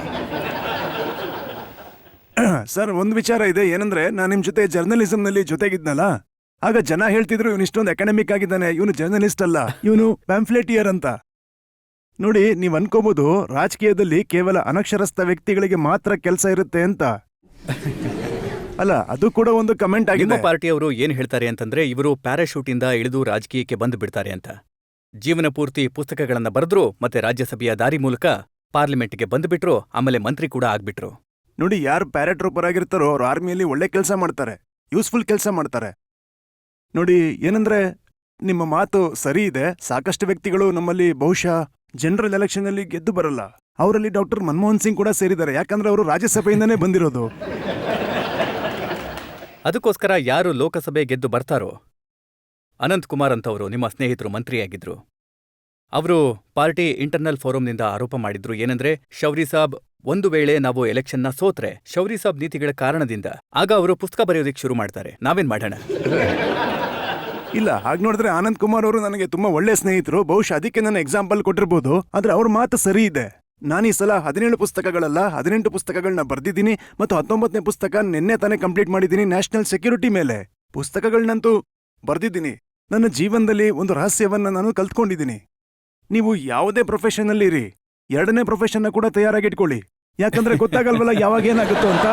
ಸರ್, ಒಂದು ವಿಚಾರ ಇದೆ. ಏನಂದ್ರೆ, ನಾನು ನಿಮ್ ಜೊತೆ ಜರ್ನಲಿಸಂನಲ್ಲಿ ಜೊತೆಗಿದ್ನಲ್ಲ, ಆಗ ಜನ ಹೇಳ್ತಿದ್ರು ಇವನು ಇಷ್ಟೊಂದು ಅಕಾಡೆಮಿಕ್ ಆಗಿದ್ದಾನೆ, ಇವನು ಜರ್ನಲಿಸ್ಟ್ ಅಲ್ಲ, ಇವನು ಪ್ಯಾಂಫ್ಲೆಟಿಯರ್ ಅಂತ. ನೋಡಿ, ನೀವ್ ಅನ್ಕೋಬಹುದು ರಾಜಕೀಯದಲ್ಲಿ ಕೇವಲ ಅನಕ್ಷರಸ್ಥ ವ್ಯಕ್ತಿಗಳಿಗೆ ಮಾತ್ರ ಕೆಲಸ ಇರುತ್ತೆ ಅಂತ. ಅಲ್ಲ, ಅದು ಕೂಡ ಒಂದು ಕಮೆಂಟ್ ಆಗಿದೆ. ನಿಮ್ಮ ಪಾರ್ಟಿಯವರು ಏನ್ ಹೇಳ್ತಾರೆ ಅಂತಂದ್ರೆ, ಇವರು ಪ್ಯಾರಾಶೂಟ್ ಇಂದ ಇಳಿದು ರಾಜಕೀಯಕ್ಕೆ ಬಂದು ಬಿಡ್ತಾರೆ ಅಂತ. ಜೀವನ ಪೂರ್ತಿ ಪುಸ್ತಕಗಳನ್ನ ಬರೆದ್ರು, ಮತ್ತೆ ರಾಜ್ಯಸಭೆಯ ದಾರಿ ಮೂಲಕ ಪಾರ್ಲಿಮೆಂಟ್ಗೆ ಬಂದುಬಿಟ್ರು, ಆಮೇಲೆ ಮಂತ್ರಿ ಕೂಡ ಆಗ್ಬಿಟ್ರು. ನೋಡಿ, ಯಾರು ಪ್ಯಾರಾಟ್ರೂಪರ್ ಆಗಿರ್ತಾರೋ ಅವ್ರು ಆರ್ಮಿಯಲ್ಲಿ ಒಳ್ಳೆ ಕೆಲಸ ಮಾಡ್ತಾರೆ, ಯೂಸ್ಫುಲ್ ಕೆಲಸ ಮಾಡ್ತಾರೆ. ನೋಡಿ, ಏನಂದ್ರೆ ನಿಮ್ಮ ಮಾತು ಸರಿ ಇದೆ. ಸಾಕಷ್ಟು ವ್ಯಕ್ತಿಗಳು ನಮ್ಮಲ್ಲಿ ಬಹುಶಃ ಜನರಲ್ ಎಲೆಕ್ಷನ್ ಅಲ್ಲಿ ಗೆದ್ದು ಬರಲ್ಲ. ಅವರಲ್ಲಿ ಡಾಕ್ಟರ್ ಮನಮೋಹನ್ ಸಿಂಗ್ ಕೂಡ ಸೇರಿದ್ದಾರೆ, ಯಾಕಂದ್ರೆ ಅವರು ರಾಜ್ಯಸಭೆಯಿಂದನೇ ಬಂದಿರೋದು. ಅದಕ್ಕೋಸ್ಕರ ಯಾರು ಲೋಕಸಭೆ ಗೆದ್ದು ಬರ್ತಾರೋ, ಅನಂತ್ ಕುಮಾರ್ ಅಂತವರು ನಿಮ್ಮ ಸ್ನೇಹಿತರು ಮಂತ್ರಿಯಾಗಿದ್ರು. ಅವರು ಪಾರ್ಟಿ ಇಂಟರ್ನಲ್ ಫೋರಂನಿಂದ ಆರೋಪ ಮಾಡಿದ್ರು ಏನಂದ್ರೆ, ಶೌರಿ ಸಾಬ್ ಒಂದು ವೇಳೆ ನಾವು ಎಲೆಕ್ಷನ್ನ ಸೋತ್ರೆ ಶೌರಿ ಸಾಬ್ ನೀತಿಗಳ ಕಾರಣದಿಂದ, ಆಗ ಅವರು ಪುಸ್ತಕ ಬರೆಯೋದಿಕ್ ಶುರು ಮಾಡ್ತಾರೆ. ನಾವೇನ್ ಮಾಡೋಣ? ಇಲ್ಲ, ಹಾಗೆ ನೋಡಿದ್ರೆ ಆನಂದ್ ಕುಮಾರ್ ಅವರು ನನಗೆ ತುಂಬಾ ಒಳ್ಳೆ ಸ್ನೇಹಿತರು. ಬಹುಶಃ ಅದಕ್ಕೆ ನನ್ನ ಎಕ್ಸಾಂಪಲ್ ಕೊಟ್ಟಿರ್ಬೋದು. ಆದ್ರೆ ಅವ್ರ ಮಾತು ಸರಿ ಇದೆ. ನಾನು ಈ ಸಲ 17 ಪುಸ್ತಕಗಳಲ್ಲ 18 ಪುಸ್ತಕಗಳನ್ನ ಬರ್ದಿದ್ದೀನಿ ಮತ್ತು 19ನೇ ಪುಸ್ತಕ ನಿನ್ನೆ ತಾನೇ ಕಂಪ್ಲೀಟ್ ಮಾಡಿದ್ದೀನಿ ನ್ಯಾಷನಲ್ ಸೆಕ್ಯೂರಿಟಿ ಮೇಲೆ. ಪುಸ್ತಕಗಳನ್ನಂತೂ ಬರ್ದಿದ್ದೀನಿ. ನನ್ನ ಜೀವನದಲ್ಲಿ ಒಂದು ರಹಸ್ಯವನ್ನ ನಾನು ಕಲ್ತ್ಕೊಂಡಿದ್ದೀನಿ. ನೀವು ಯಾವುದೇ ಪ್ರೊಫೆಷನ್ ಇರಿ, 2ನೇ ಪ್ರೊಫೆಷನ್ನ ಕೂಡ ತಯಾರಾಗಿಟ್ಕೊಳ್ಳಿ. ಯಾಕಂದ್ರೆ ಗೊತ್ತಾಗಲ್ವಲ್ಲ ಯಾವಾಗ ಏನಾಗುತ್ತೋ ಅಂತ.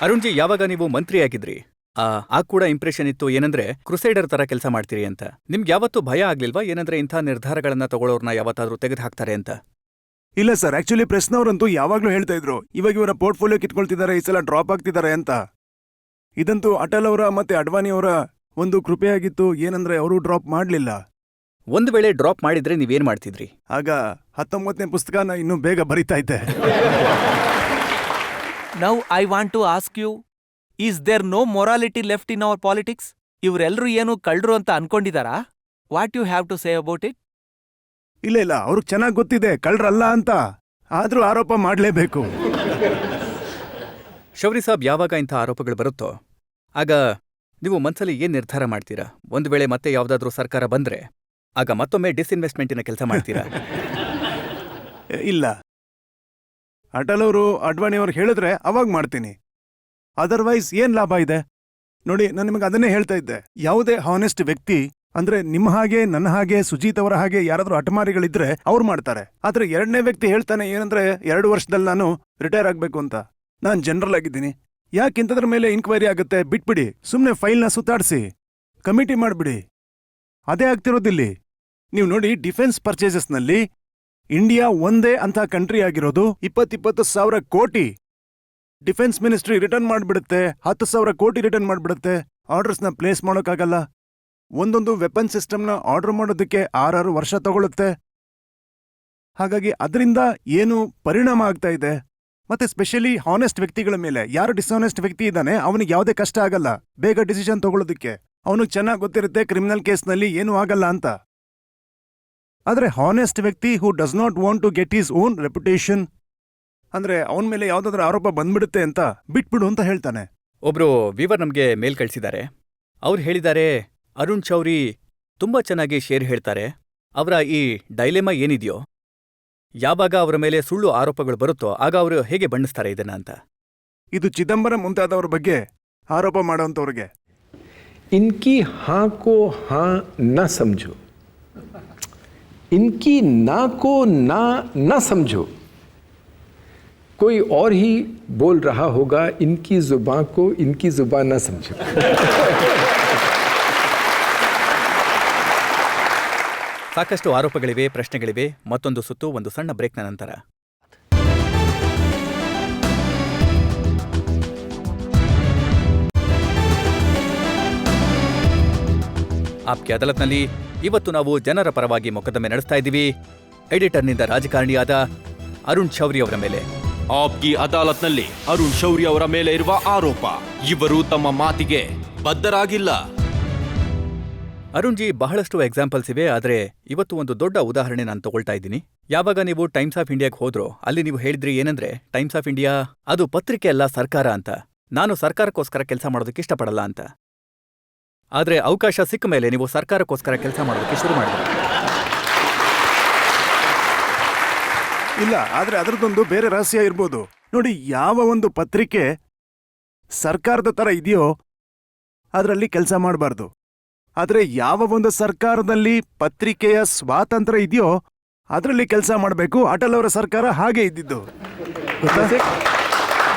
ಅರುಣ್ಜಿ, ಯಾವಾಗ ನೀವು ಮಂತ್ರಿಯಾಗಿದ್ರಿ ಆ ಕೂಡ ಇಂಪ್ರೆಷನ್ ಇತ್ತು ಏನಂದ್ರೆ ಕ್ರುಸೈಡರ್ ತರ ಕೆಲಸ ಮಾಡ್ತೀರಿ ಅಂತ. ನಿಮ್ಗೆ ಯಾವತ್ತೂ ಭಯ ಆಗ್ಲಿಲ್ವಾ ಏನಂದ್ರೆ ಇಂಥ ನಿರ್ಧಾರಗಳನ್ನ ತಗೊಳ್ಳೋರ್ನ ಯಾವತ್ತಾದ್ರೂ ತೆಗೆದು ಹಾಕ್ತಾರೆ ಅಂತ? ಇಲ್ಲ ಸರ್, ಆಕ್ಚುಲಿ ಪ್ರೆಸ್ನವರಂತೂ ಯಾವಾಗ್ಲೂ ಹೇಳ್ತಾ ಇದ್ರು ಇವಾಗ ಇವರ ಪೋರ್ಟ್ಫೋಲಿಯೋ ಕಿತ್ಕೊಳ್ತಿದ್ದಾರೆ, ಈ ಸಲ ಡ್ರಾಪ್ ಆಗ್ತಿದ್ದಾರೆ ಅಂತ. ಇದಂತೂ ಅಟಲ್ ಅವರ ಮತ್ತೆ ಅಡ್ವಾಣಿ ಅವರ ಒಂದು ಕೃಪೆಯಾಗಿತ್ತು. ಏನಂದ್ರೆ ಅವರು ಡ್ರಾಪ್ ಮಾಡ್ಲಿಲ್ಲ. ಒಂದು ವೇಳೆ ಡ್ರಾಪ್ ಮಾಡಿದ್ರೆ ನೀವೇನ್ ಮಾಡ್ತಿದ್ರಿ? ಆಗ 19ನೇ ಪುಸ್ತಕನ ಇನ್ನೂ ಬೇಗ ಬರಿತಾ ಇದ್ದೆ. Now I want to ask you, is there no morality left in our politics? ಇವರೆಲ್ಲರೂ ಏನು ಕಳ್ಳರು ಅಂತ ಅನ್ಕೊಂಡಿದಾರಾ? What you have to say about it? ಇಲ್ಲ, ಅವ್ರಿಗೆ ಚೆನ್ನಾಗಿ ಗೊತ್ತಿದೆ ಕಳ್ರಲ್ಲ ಅಂತ, ಆದ್ರೂ ಆರೋಪ ಮಾಡ್ಲೇಬೇಕು. ಶೌರಿ ಸಾಬ್, ಯಾವಾಗ ಇಂಥ ಆರೋಪಗಳು ಬರುತ್ತೋ ಆಗ ನೀವು ಮನ್ಸಲ್ಲಿ ಏನ್ ನಿರ್ಧಾರ ಮಾಡ್ತೀರಾ? ಒಂದು ವೇಳೆ ಮತ್ತೆ ಯಾವ್ದಾದ್ರೂ ಸರ್ಕಾರ ಬಂದ್ರೆ ಆಗ ಮತ್ತೊಮ್ಮೆ ಡಿಸ್ಇನ್ವೆಸ್ಟ್ಮೆಂಟಿನ ಕೆಲಸ ಮಾಡ್ತೀರಾ? ಇಲ್ಲ, ಅಟಲ್ ಅವರು ಅಡ್ವಾಣಿ ಅವ್ರು ಹೇಳಿದ್ರೆ ಅವಾಗ ಮಾಡ್ತೀನಿ. ಅದರ್ವೈಸ್ ಏನ್ ಲಾಭ ಇದೆ? ನೋಡಿ, ನಾನು ನಿಮಗೆ ಅದನ್ನೇ ಹೇಳ್ತಾ ಇದ್ದೆ. ಯಾವುದೇ ಹಾನೆಸ್ಟ್ ವ್ಯಕ್ತಿ ಅಂದ್ರೆ ನಿಮ್ಮ ಹಾಗೆ ನನ್ನ ಹಾಗೆ ಸುಜೀತ್ ಅವರ ಹಾಗೆ ಯಾರಾದ್ರೂ ಅಟಮಾರಿಗಳಿದ್ರೆ ಅವ್ರು ಮಾಡ್ತಾರೆ. ಆದ್ರೆ 2ನೇ ವ್ಯಕ್ತಿ ಹೇಳ್ತಾನೆ ಏನಂದ್ರೆ 2 ವರ್ಷದಲ್ಲಿ ನಾನು ರಿಟೈರ್ ಆಗ್ಬೇಕು ಅಂತ. ನಾನ್ ಜನರಲ್ ಆಗಿದ್ದೀನಿ, ಯಾಕಿಂತದ್ರ ಮೇಲೆ ಇನ್ಕ್ವೈರಿ ಆಗುತ್ತೆ, ಬಿಟ್ಬಿಡಿ, ಸುಮ್ನೆ ಫೈಲ್ನ ಸುತ್ತಾಡ್ಸಿ ಕಮಿಟಿ ಮಾಡ್ಬಿಡಿ. ಅದೇ ಆಗ್ತಿರೋದಿಲ್ಲಿ. ನೀವು ನೋಡಿ, ಡಿಫೆನ್ಸ್ ಪರ್ಚೇಸಸ್ನಲ್ಲಿ ಇಂಡಿಯಾ ಒಂದೇ ಅಂತ ಕಂಟ್ರಿ ಆಗಿರೋದು 20 ಸಾವಿರ ಕೋಟಿ. ಡಿಫೆನ್ಸ್ ಮಿನಿಸ್ಟ್ರಿ ರಿಟರ್ನ್ ಮಾಡ್ಬಿಡುತ್ತೆ, 10,000 ಕೋಟಿ ರಿಟರ್ನ್ ಮಾಡ್ಬಿಡುತ್ತೆ. ಆರ್ಡರ್ಸ್ನ ಪ್ಲೇಸ್ ಮಾಡೋಕ್ಕಾಗಲ್ಲ. ಒಂದೊಂದು ವೆಪನ್ ಸಿಸ್ಟಮ್ನ ಆರ್ಡರ್ ಮಾಡೋದಕ್ಕೆ 6 ವರ್ಷ ತಗೊಳುತ್ತೆ. ಹಾಗಾಗಿ ಅದರಿಂದ ಏನು ಪರಿಣಾಮ ಆಗ್ತಾ ಇದೆ? ಮತ್ತೆ ಸ್ಪೆಷಲಿ ಹಾನೆಸ್ಟ್ ವ್ಯಕ್ತಿಗಳ ಮೇಲೆ. ಯಾರು ಡಿಸ್ಆನೆಸ್ಟ್ ವ್ಯಕ್ತಿ ಇದ್ದಾನೆ ಅವನಿಗೆ ಯಾವುದೇ ಕಷ್ಟ ಆಗಲ್ಲ ಬೇಗ ಡಿಸಿಷನ್ ತಗೊಳ್ಳೋದಕ್ಕೆ. ಅವನಿಗೆ ಚೆನ್ನಾಗಿ ಗೊತ್ತಿರುತ್ತೆ ಕ್ರಿಮಿನಲ್ ಕೇಸ್ನಲ್ಲಿ ಏನೂ ಆಗಲ್ಲ ಅಂತ. ಆದ್ರೆ ಹಾನೆಸ್ಟ್ ವ್ಯಕ್ತಿ who does not want to get his own reputation ಅಂದ್ರೆ ಅವನ ಮೇಲೆ ಯಾವ್ದಾದ್ರೂ ಆರೋಪ ಬಂದ್ಬಿಡುತ್ತೆ ಅಂತ ಬಿಟ್ಬಿಡು ಅಂತ ಹೇಳ್ತಾನೆ. ಒಬ್ರು ವೀವರ್ ನಮ್ಗೆ ಮೇಲ್ ಕಳಿಸಿದ್ದಾರೆ. ಅವ್ರು ಹೇಳಿದ್ದಾರೆ, ಅರುಣ್ ಶೌರಿ ತುಂಬಾ ಚೆನ್ನಾಗಿ ಶೇರ್ ಹೇಳ್ತಾರೆ. ಅವರ ಈ ಡೈಲೆಮಾ ಏನಿದೆಯೋ, ಯಾವಾಗ ಅವರ ಮೇಲೆ ಸುಳ್ಳು ಆರೋಪಗಳು ಬರುತ್ತೋ ಆಗ ಅವರು ಹೇಗೆ ಬಣ್ಣಿಸ್ತಾರೆ ಇದನ್ನ ಅಂತ. ಇದು ಚಿದಂಬರಂ ಮುಂತಾದವ್ರ ಬಗ್ಗೆ ಆರೋಪ ಮಾಡೋಂಥವ್ರಿಗೆ. इनकी हाँ को हाँ न समझो, इनकी ना को ना न समझो. कोई और ही बोल रहा होगा, इनकी जुबान को इनकी जुबान न समझो. ಸಾಕಷ್ಟು ಆರೋಪಗಳಿವೆ, ಪ್ರಶ್ನೆಗಳಿವೆ. ಮತ್ತೊಂದು ಸುತ್ತು, ಒಂದು ಸಣ್ಣ ಬ್ರೇಕ್ನ ನಂತರ. ಆಪ್ಕೆ ಅದಾಲತ್ನಲ್ಲಿ ಇವತ್ತು ನಾವು ಜನರ ಪರವಾಗಿ ಮೊಕದ್ದಮೆ ನಡೆಸ್ತಾ ಇದ್ದೀವಿ ಎಡಿಟರ್ನಿಂದ ರಾಜಕಾರಣಿಯಾದ ಅರುಣ್ ಶೌರಿ ಅವರ ಮೇಲೆ. ಆಪ್ಕಿ ಅದಾಲತ್ನಲ್ಲಿ ಅರುಣ್ ಶೌರಿ ಅವರ ಮೇಲೆ ಇರುವ ಆರೋಪ, ಇವರು ತಮ್ಮ ಮಾತಿಗೆ ಬದ್ಧರಾಗಿಲ್ಲ. ಅರುಣ್ಜಿ, ಬಹಳಷ್ಟು ಎಕ್ಸಾಂಪಲ್ಸ್ ಇವೆ, ಆದರೆ ಇವತ್ತು ಒಂದು ದೊಡ್ಡ ಉದಾಹರಣೆ ನಾನು ತಗೊಳ್ತಾ ಇದ್ದೀನಿ. ಯಾವಾಗ ನೀವು ಟೈಮ್ಸ್ ಆಫ್ ಇಂಡಿಯಾಗೆ ಹೋದ್ರೋ ಅಲ್ಲಿ ನೀವು ಹೇಳಿದ್ರಿ ಏನಂದ್ರೆ, ಟೈಮ್ಸ್ ಆಫ್ ಇಂಡಿಯಾ ಅದು ಪತ್ರಿಕೆ ಅಲ್ಲ ಸರ್ಕಾರ ಅಂತ. ನಾನು ಸರ್ಕಾರಕ್ಕೋಸ್ಕರ ಕೆಲಸ ಮಾಡೋದಕ್ಕೆ ಇಷ್ಟಪಡಲ್ಲ ಅಂತ. ಆದ್ರೆ ಅವಕಾಶ ಸಿಕ್ಕ ಮೇಲೆ ನೀವು ಸರ್ಕಾರಕ್ಕೋಸ್ಕರ ಕೆಲಸ ಮಾಡೋದಕ್ಕೆ ಶುರು ಮಾಡಿದ್ರಿ. ಇಲ್ಲ, ಆದ್ರೆ ಅದರದೊಂದು ಬೇರೆ ರಹಸ್ಯ ಇರ್ಬೋದು. ನೋಡಿ, ಯಾವ ಒಂದು ಪತ್ರಿಕೆ ಸರ್ಕಾರದ ತರ ಇದೆಯೋ ಅದರಲ್ಲಿ ಕೆಲಸ ಮಾಡಬಾರ್ದು. ಆದ್ರೆ ಯಾವ ಒಂದು ಸರ್ಕಾರದಲ್ಲಿ ಪತ್ರಿಕೆಯ ಸ್ವಾತಂತ್ರ್ಯ ಇದೆಯೋ ಅದರಲ್ಲಿ ಕೆಲಸ ಮಾಡಬೇಕು. ಅಟಲ್ ಅವರ ಸರ್ಕಾರ ಹಾಗೆ ಇದ್ದಿದ್ದು.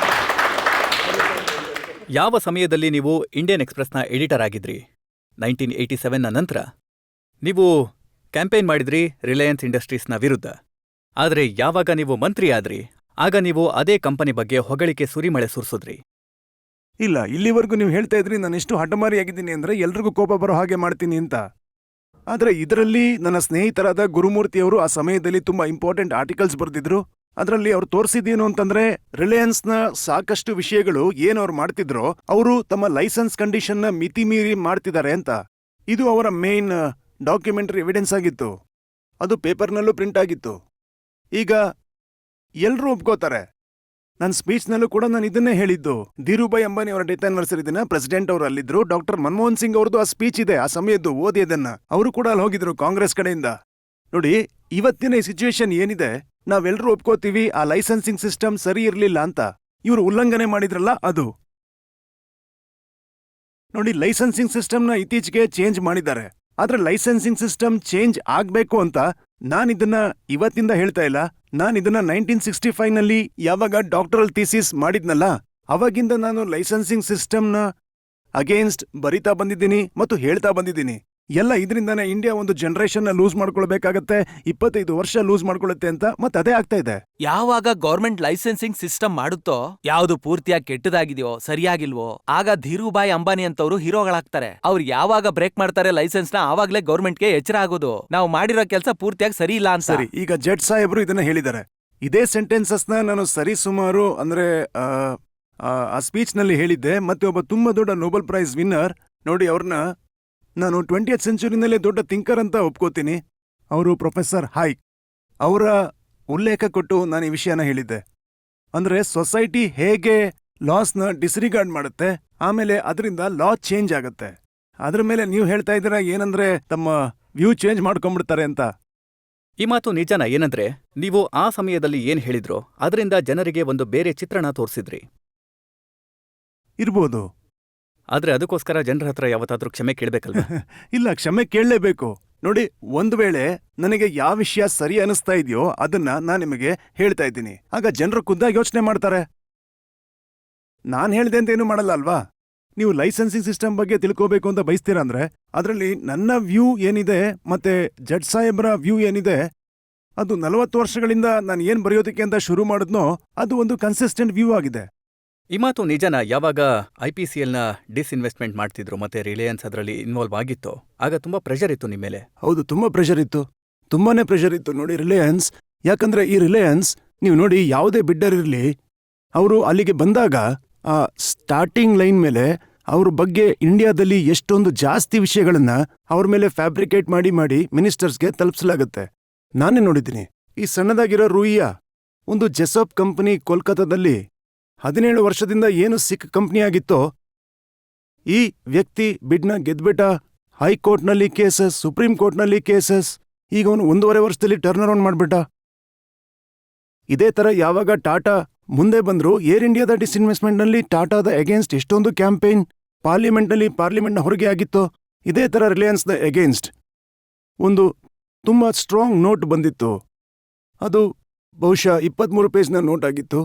ಯಾವ ಸಮಯದಲ್ಲಿ ನೀವು ಇಂಡಿಯನ್ ಎಕ್ಸ್‌ಪ್ರೆಸ್‌ನ ಎಡಿಟರ್ ಆಗಿದ್ರಿ? 1987ನ ನಂತರ ನೀವು ಕ್ಯಾಂಪೇನ್ ಮಾಡಿದ್ರಿ ರಿಲಯನ್ಸ್ ಇಂಡಸ್ಟ್ರೀಸ್ನ ವಿರುದ್ಧ. ಆದರೆ ಯಾವಾಗ ನೀವು ಮಂತ್ರಿ ಆದ್ರಿ ಆಗ ನೀವು ಅದೇ ಕಂಪನಿ ಬಗ್ಗೆ ಹೊಗಳಿಕೆ ಸುರಿಮಳೆ ಸುರಿಸಿದ್ರಿ. ಇಲ್ಲ, ಇಲ್ಲಿವರೆಗೂ ನೀವು ಹೇಳ್ತಾ ಇದ್ರಿ ನಾನು ಎಷ್ಟು ಹಠಮಾರಿಯಾಗಿದ್ದೀನಿ ಅಂದ್ರೆ ಎಲ್ರಿಗೂ ಕೋಪ ಬರೋ ಹಾಗೆ ಮಾಡ್ತೀನಿ ಅಂತ. ಆದ್ರೆ ಇದರಲ್ಲಿ ನನ್ನ ಸ್ನೇಹಿತರಾದ ಗುರುಮೂರ್ತಿಯವರು ಆ ಸಮಯದಲ್ಲಿ ತುಂಬಾ ಇಂಪಾರ್ಟೆಂಟ್ ಆರ್ಟಿಕಲ್ಸ್ ಬರೆದಿದ್ರು. ಅದರಲ್ಲಿ ಅವ್ರು ತೋರಿಸಿದೇನು ಅಂತಂದ್ರೆ ರಿಲಯನ್ಸ್ನ ಸಾಕಷ್ಟು ವಿಷಯಗಳು ಏನ್ ಅವ್ರು ಮಾಡ್ತಿದ್ರೋ ಅವರು ತಮ್ಮ ಲೈಸೆನ್ಸ್ ಕಂಡೀಷನ್ನ ಮಿತಿ ಮೀರಿ ಮಾಡ್ತಿದ್ದಾರೆ ಅಂತ. ಇದು ಅವರ ಮೇನ್ ಡಾಕ್ಯುಮೆಂಟರಿ ಎವಿಡೆನ್ಸ್ ಆಗಿತ್ತು. ಅದು ಪೇಪರ್ನಲ್ಲೂ ಪ್ರಿಂಟ್ ಆಗಿತ್ತು. ಈಗ ಎಲ್ರೂ ಒಪ್ಕೋತಾರೆ. ನನ್ನ ಸ್ಪೀಚ್ನಲ್ಲೂ ಕೂಡ ನಾನು ಇದನ್ನೇ ಹೇಳಿದ್ದು. ಧೀರುಭಾಯ್ ಅಂಬಾನಿ ಅವರ ಡೆತ್ ಆನಿವರ್ಸರಿ ದಿನ ಪ್ರೆಸಿಡೆಂಟ್ ಅವರು ಅಲ್ಲಿದ್ರು. ಡಾಕ್ಟರ್ ಮನಮೋಹನ್ ಸಿಂಗ್ ಅವ್ರದ್ದು ಆ ಸ್ಪೀಚ್ ಇದೆ, ಆ ಸಮಯದ್ದು ಓದಿ ಅದನ್ನ. ಅವರು ಕೂಡ ಅಲ್ಲಿ ಹೋಗಿದ್ರು ಕಾಂಗ್ರೆಸ್ ಕಡೆಯಿಂದ. ನೋಡಿ, ಇವತ್ತಿನ ಈ ಸಿಚುವೇಶನ್ ಏನಿದೆ, ನಾವೆಲ್ಲರೂ ಒಪ್ಕೋತೀವಿ ಆ ಲೈಸೆನ್ಸಿಂಗ್ ಸಿಸ್ಟಮ್ ಸರಿ ಇರಲಿಲ್ಲ ಅಂತ. ಇವರು ಉಲ್ಲಂಘನೆ ಮಾಡಿದ್ರಲ್ಲ ಅದು. ನೋಡಿ, ಲೈಸೆನ್ಸಿಂಗ್ ಸಿಸ್ಟಮ್ನ ಇತ್ತೀಚೆಗೆ ಚೇಂಜ್ ಮಾಡಿದ್ದಾರೆ. ಆದ್ರೆ ಲೈಸೆನ್ಸಿಂಗ್ ಸಿಸ್ಟಮ್ ಚೇಂಜ್ ಆಗ್ಬೇಕು ಅಂತ ನಾನಿದನ್ನ ಇವತ್ತಿಂದ ಹೇಳ್ತಾ ಇಲ್ಲ. ನಾನಿದನ್ನ 1965ನಲ್ಲಿ ಯಾವಾಗ ಡಾಕ್ಟರಲ್ ಥೀಸಿಸ್ ಮಾಡಿದ್ನಲ್ಲ, ಅವಾಗಿಂದ ನಾನು ಲೈಸೆನ್ಸಿಂಗ್ ಸಿಸ್ಟಮ್ನ ಅಗೇನ್ಸ್ಟ್ ಬರಿತಾ ಬಂದಿದ್ದೀನಿ ಮತ್ತು ಹೇಳ್ತಾ ಬಂದಿದ್ದೀನಿ. ಎಲ್ಲ ಇದರಿಂದಾನೇ ಇಂಡಿಯಾ ಒಂದು ಜನರೇಷನ್ ಲೂಸ್ ಮಾಡ್ಕೊಳ್ಬೇಕಾಗತ್ತೆ, 25 ವರ್ಷ ಲೂಸ್ ಮಾಡ್ಕೊಳ್ಳುತ್ತೆ ಅಂತ. ಮತ್ತೆ ಅದೇ ಆಗ್ತಾ ಇದೆ. ಯಾವಾಗ ಗೌರ್ಮೆಂಟ್ ಲೈಸೆನ್ಸಿಂಗ್ ಸಿಸ್ಟಮ್ ಮಾಡುತ್ತೋ, ಯಾವ್ದು ಪೂರ್ತಿಯಾಗಿ ಕೆಟ್ಟದಾಗಿದೆಯೋ ಸರಿಯಾಗಿಲ್ವೋ, ಆಗ ಧೀರುಭಾಯ್ ಅಂಬಾನಿ ಅಂತವ್ರು ಹೀರೋಗಳಾಗ್ತಾರೆ. ಅವ್ರು ಯಾವಾಗ ಬ್ರೇಕ್ ಮಾಡ್ತಾರೆ ಲೈಸೆನ್ಸ್ ನ, ಆವಾಗ್ಲೇ ಗೌರ್ಮೆಂಟ್ಗೆ ಎಚ್ಚರ ಆಗೋದು ನಾವು ಮಾಡಿರೋ ಕೆಲಸ ಪೂರ್ತಿಯಾಗಿ ಸರಿ ಇಲ್ಲ ಅಂತ. ಸರಿ, ಈಗ ಜಡ್ ಸಾಹೇಬ್ರು ಇದನ್ನ ಹೇಳಿದ್ದಾರೆ. ಇದೇ ಸೆಂಟೆನ್ಸಸ್ನ ನಾನು ಸರಿ ಸುಮಾರು ಅಂದ್ರೆ ಆ ಸ್ಪೀಚ್ ನಲ್ಲಿ ಹೇಳಿದ್ದೆ. ಮತ್ತೆ ಒಬ್ಬ ತುಂಬಾ ದೊಡ್ಡ ನೊಬೆಲ್ ಪ್ರೈಸ್ ವಿನ್ನರ್, ನೋಡಿ ಅವ್ರನ್ನ ನಾನು 20th ಸೆಂಚುರಿನಲ್ಲೇ ದೊಡ್ಡ ಥಿಂಕರ್ ಅಂತ ಒಪ್ಕೋತೀನಿ. ಅವರು ಪ್ರೊಫೆಸರ್ ಹಾಯ್ಕ್ ಅವರ ಉಲ್ಲೇಖ ಕೊಟ್ಟು ನಾನು ಈ ವಿಷಯನ ಹೇಳಿದ್ದೆ. ಅಂದ್ರೆ ಸೊಸೈಟಿ ಹೇಗೆ ಲಾಸ್ನ ಡಿಸ್ರಿಗಾರ್ಡ್ ಮಾಡುತ್ತೆ, ಆಮೇಲೆ ಅದರಿಂದ ಲಾ ಚೇಂಜ್ ಆಗುತ್ತೆ. ಅದ್ರ ಮೇಲೆ ನೀವು ಹೇಳ್ತಾ ಇದ್ದೀರಾ ಏನಂದ್ರೆ ತಮ್ಮ ವ್ಯೂ ಚೇಂಜ್ ಮಾಡ್ಕೊಂಡ್ಬಿಡ್ತಾರೆ ಅಂತ. ಈ ಮಾತು ನಿಜನಾ? ಏನಂದ್ರೆ ನೀವು ಆ ಸಮಯದಲ್ಲಿ ಏನ್ ಹೇಳಿದ್ರೋ ಅದರಿಂದ ಜನರಿಗೆ ಒಂದು ಬೇರೆ ಚಿತ್ರಣ ತೋರಿಸಿದ್ರಿ. ಇರ್ಬೋದು. ಆದ್ರೆ ಅದಕ್ಕೋಸ್ಕರ ಜನರ ಹತ್ರ ಯಾವತ್ತಾದ್ರೂ ಕ್ಷಮೆ ಕೇಳ್ಬೇಕಲ್ವಾ? ಇಲ್ಲ, ಕ್ಷಮೆ ಕೇಳಲೇಬೇಕು. ನೋಡಿ, ಒಂದು ವೇಳೆ ನನಗೆ ಯಾವ ವಿಷಯ ಸರಿ ಅನಿಸ್ತಾ ಇದೆಯೋ ಅದನ್ನ ನಾನು ನಿಮಗೆ ಹೇಳ್ತಾ ಇದ್ದೀನಿ. ಆಗ ಜನರು ಖುದ್ದಾಗಿ ಯೋಚನೆ ಮಾಡ್ತಾರೆ. ನಾನ್ ಹೇಳ್ದೆ ಅಂತ ಏನು ಮಾಡಲ್ಲ ಅಲ್ವಾ? ನೀವು ಲೈಸೆನ್ಸಿಂಗ್ ಸಿಸ್ಟಮ್ ಬಗ್ಗೆ ತಿಳ್ಕೋಬೇಕು ಅಂತ ಬಯಸ್ತೀರಾ ಅಂದ್ರೆ ಅದರಲ್ಲಿ ನನ್ನ ವ್ಯೂ ಏನಿದೆ ಮತ್ತೆ ಜಡ್ ಸಾಹೇಬ್ರ ವ್ಯೂ ಏನಿದೆ, ಅದು 40 ವರ್ಷಗಳಿಂದ ನಾನು ಏನ್ ಬರೆಯೋದಕ್ಕೆ ಅಂತ ಶುರು ಮಾಡಿದ್ನೋ ಅದು ಒಂದು ಕನ್ಸಿಸ್ಟೆಂಟ್ ವ್ಯೂ ಆಗಿದೆ. ಈ ಮಾತು ನಿಜನಾ? ಯಾವಾಗ IPCLನ ಡಿಸ್ಇನ್ವೆಸ್ಟ್ಮೆಂಟ್ ಮಾಡ್ತಿದ್ರು ಮತ್ತೆ ರಿಲಯನ್ಸ್ ಅದರಲ್ಲಿ ಇನ್ವಾಲ್ವ್ ಆಗಿತ್ತು, ಆಗ ತುಂಬಾ ಪ್ರೆಷರ್ ಇತ್ತು ನಿಮ್ಮ ಮೇಲೆ. ಹೌದು, ತುಂಬಾ ಪ್ರೆಷರ್ ಇತ್ತು, ತುಂಬಾನೇ ಪ್ರೆಷರ್ ಇತ್ತು. ನೋಡಿ, ರಿಲಯನ್ಸ್, ಯಾಕಂದ್ರೆ ಈ ರಿಲಯನ್ಸ್ ನೀವು ನೋಡಿ, ಯಾವುದೇ ಬಿಡ್ಡರ್ ಇರಲಿ, ಅವರು ಅಲ್ಲಿಗೆ ಬಂದಾಗ ಆ ಸ್ಟಾರ್ಟಿಂಗ್ ಲೈನ್ ಮೇಲೆ ಅವ್ರ ಬಗ್ಗೆ ಇಂಡಿಯಾದಲ್ಲಿ ಎಷ್ಟೊಂದು ಜಾಸ್ತಿ ವಿಷಯಗಳನ್ನ ಅವ್ರ ಮೇಲೆ ಫ್ಯಾಬ್ರಿಕೇಟ್ ಮಾಡಿ ಮಿನಿಸ್ಟರ್ಸ್ಗೆ ತಲುಪಿಸಲಾಗುತ್ತೆ. ನಾನೇ ನೋಡಿದ್ದೀನಿ. ಈ ಸಣ್ಣದಾಗಿರೋ ರೂಯಿಯಾ, ಒಂದು ಜೆಸಾಪ್ ಕಂಪನಿ ಕೋಲ್ಕತ್ತಾದಲ್ಲಿ 17 ವರ್ಷದಿಂದ ಏನು ಸಿಕ್ ಕಂಪ್ನಿ ಆಗಿತ್ತೋ, ಈ ವ್ಯಕ್ತಿ ಬಿಡ್ನ ಗೆದ್ಬಿಟ್ಟ. ಹೈಕೋರ್ಟ್ನಲ್ಲಿ ಕೇಸಸ್, ಸುಪ್ರೀಂ ಕೋರ್ಟ್ನಲ್ಲಿ ಕೇಸಸ್, ಈಗ ಅವನು 1.5 ವರ್ಷದಲ್ಲಿ ಟರ್ನ್ ಅರೌಂಡ್ ಮಾಡ್ಬಿಟ್ಟ. ಇದೇ ತರ ಯಾವಾಗ ಟಾಟಾ ಮುಂದೆ ಬಂದ್ರು, ಏರ್ ಇಂಡಿಯಾದ ಡಿಸ್ಇನ್ವೆಸ್ಟ್ಮೆಂಟ್ನಲ್ಲಿ ಟಾಟಾದ ಅಗೇನ್ಸ್ಟ್ ಎಷ್ಟೊಂದು ಕ್ಯಾಂಪೇನ್ ಪಾರ್ಲಿಮೆಂಟ್ನ ಹೊರಗೆ ಆಗಿತ್ತು. ಇದೇ ತರ ರಿಲಯನ್ಸ್ನ ಅಗೇನ್ಸ್ಟ್ ಒಂದು ತುಂಬಾ ಸ್ಟ್ರಾಂಗ್ ನೋಟ್ ಬಂದಿತ್ತು. ಅದು ಬಹುಶಃ 23 ಪೇಜ್ನ ನೋಟ್ ಆಗಿತ್ತು.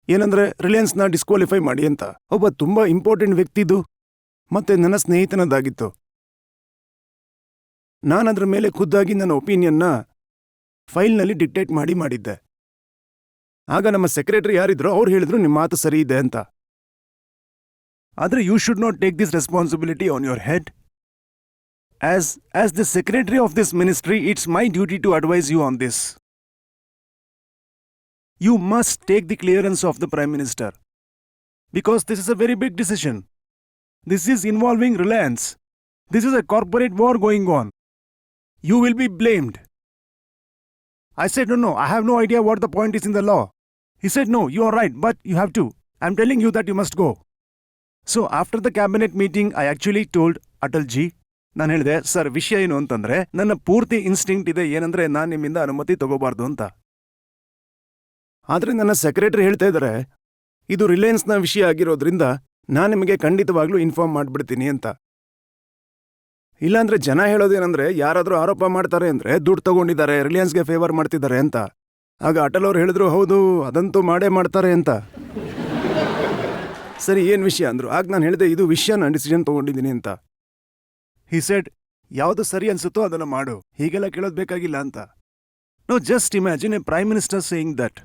ಏನಂದ್ರೆ ರಿಲಯನ್ಸ್ನ ಡಿಸ್ಕ್ವಾಲಿಫೈ ಮಾಡಿ ಅಂತ. ಒಬ್ಬ ತುಂಬಾ ಇಂಪಾರ್ಟೆಂಟ್ ವ್ಯಕ್ತಿದು ಮತ್ತೆ ನನ್ನ ಸ್ನೇಹಿತನದಾಗಿತ್ತು. ನಾನದ್ರ ಮೇಲೆ ಖುದ್ದಾಗಿ ನನ್ನ ಒಪಿನಿಯನ್ನ ಫೈಲ್ನಲ್ಲಿ ಡಿಕ್ಟೇಟ್ ಮಾಡಿದ್ದೆ. ಆಗ ನಮ್ಮ ಸೆಕ್ರೆಟರಿ ಯಾರಿದ್ರೋ ಅವ್ರು ಹೇಳಿದ್ರು ನಿಮ್ಮ ಮಾತು ಸರಿ ಇದೆ ಅಂತ. ಆದ್ರೆ you should not take this responsibility on your head. As the secretary of this ministry, it's my duty to advise you on this. You must take the clearance of the Prime Minister. Because this is a very big decision. This is involving Reliance. This is a corporate war going on. You will be blamed. I said, no, I have no idea what the point is in the law. He said, no, you are right, but you have to. I'm telling you that you must go. So after the cabinet meeting, I actually told Atalji, ನಾನು ಹೇಳಿದೆ, sir ವಿಷಯ ಏನು ಅಂತಂದ್ರೆ ನನ್ನ ಪೂರ್ತಿ instinct ಇದೆ ಏನಂದ್ರೆ ನಾನು ನಿಮ್ಮಿಂದ ಅನುಮತಿ ತಗೋಬಾರ್ದು ಅಂತ. ಆದ್ರೆ ನನ್ನ ಸೆಕ್ರೆಟರಿ ಹೇಳ್ತಾ ಇದ್ದಾರೆ, ಇದು ರಿಲಯನ್ಸ್ನ ವಿಷಯ ಆಗಿರೋದ್ರಿಂದ ನಾನು ನಿಮಗೆ ಖಂಡಿತವಾಗ್ಲೂ ಇನ್ಫಾರ್ಮ್ ಮಾಡ್ಬಿಡ್ತೀನಿ ಅಂತ. ಇಲ್ಲಾಂದ್ರೆ ಜನ ಹೇಳೋದೇನಂದ್ರೆ ಯಾರಾದ್ರೂ ಆರೋಪ ಮಾಡ್ತಾರೆ ಅಂದ್ರೆ ದುಡ್ಡು ತಗೊಂಡಿದ್ದಾರೆ, ರಿಲಯನ್ಸ್ಗೆ ಫೇವರ್ ಮಾಡ್ತಿದ್ದಾರೆ ಅಂತ. ಆಗ ಅಟಲ್ ಅವ್ರು ಹೇಳಿದ್ರು, ಹೌದು ಅದಂತೂ ಮಾಡೇ ಮಾಡ್ತಾರೆ ಅಂತ. ಸರಿ, ಏನ್ ವಿಷಯ ಅಂದ್ರು. ಆಗ ನಾನು ಹೇಳಿದೆ, ಇದು ವಿಷಯ ನಾನು ಡಿಸಿಷನ್ ತಗೊಂಡಿದ್ದೀನಿ ಅಂತ. ಹಿ ಸೆಡ್, ಯಾವುದು ಸರಿ ಅನ್ಸುತ್ತೋ ಅದನ್ನ ಮಾಡು, ಹೀಗೆಲ್ಲ ಕೇಳೋದು ಬೇಕಾಗಿಲ್ಲ ಅಂತ. No, just imagine a prime minister saying that.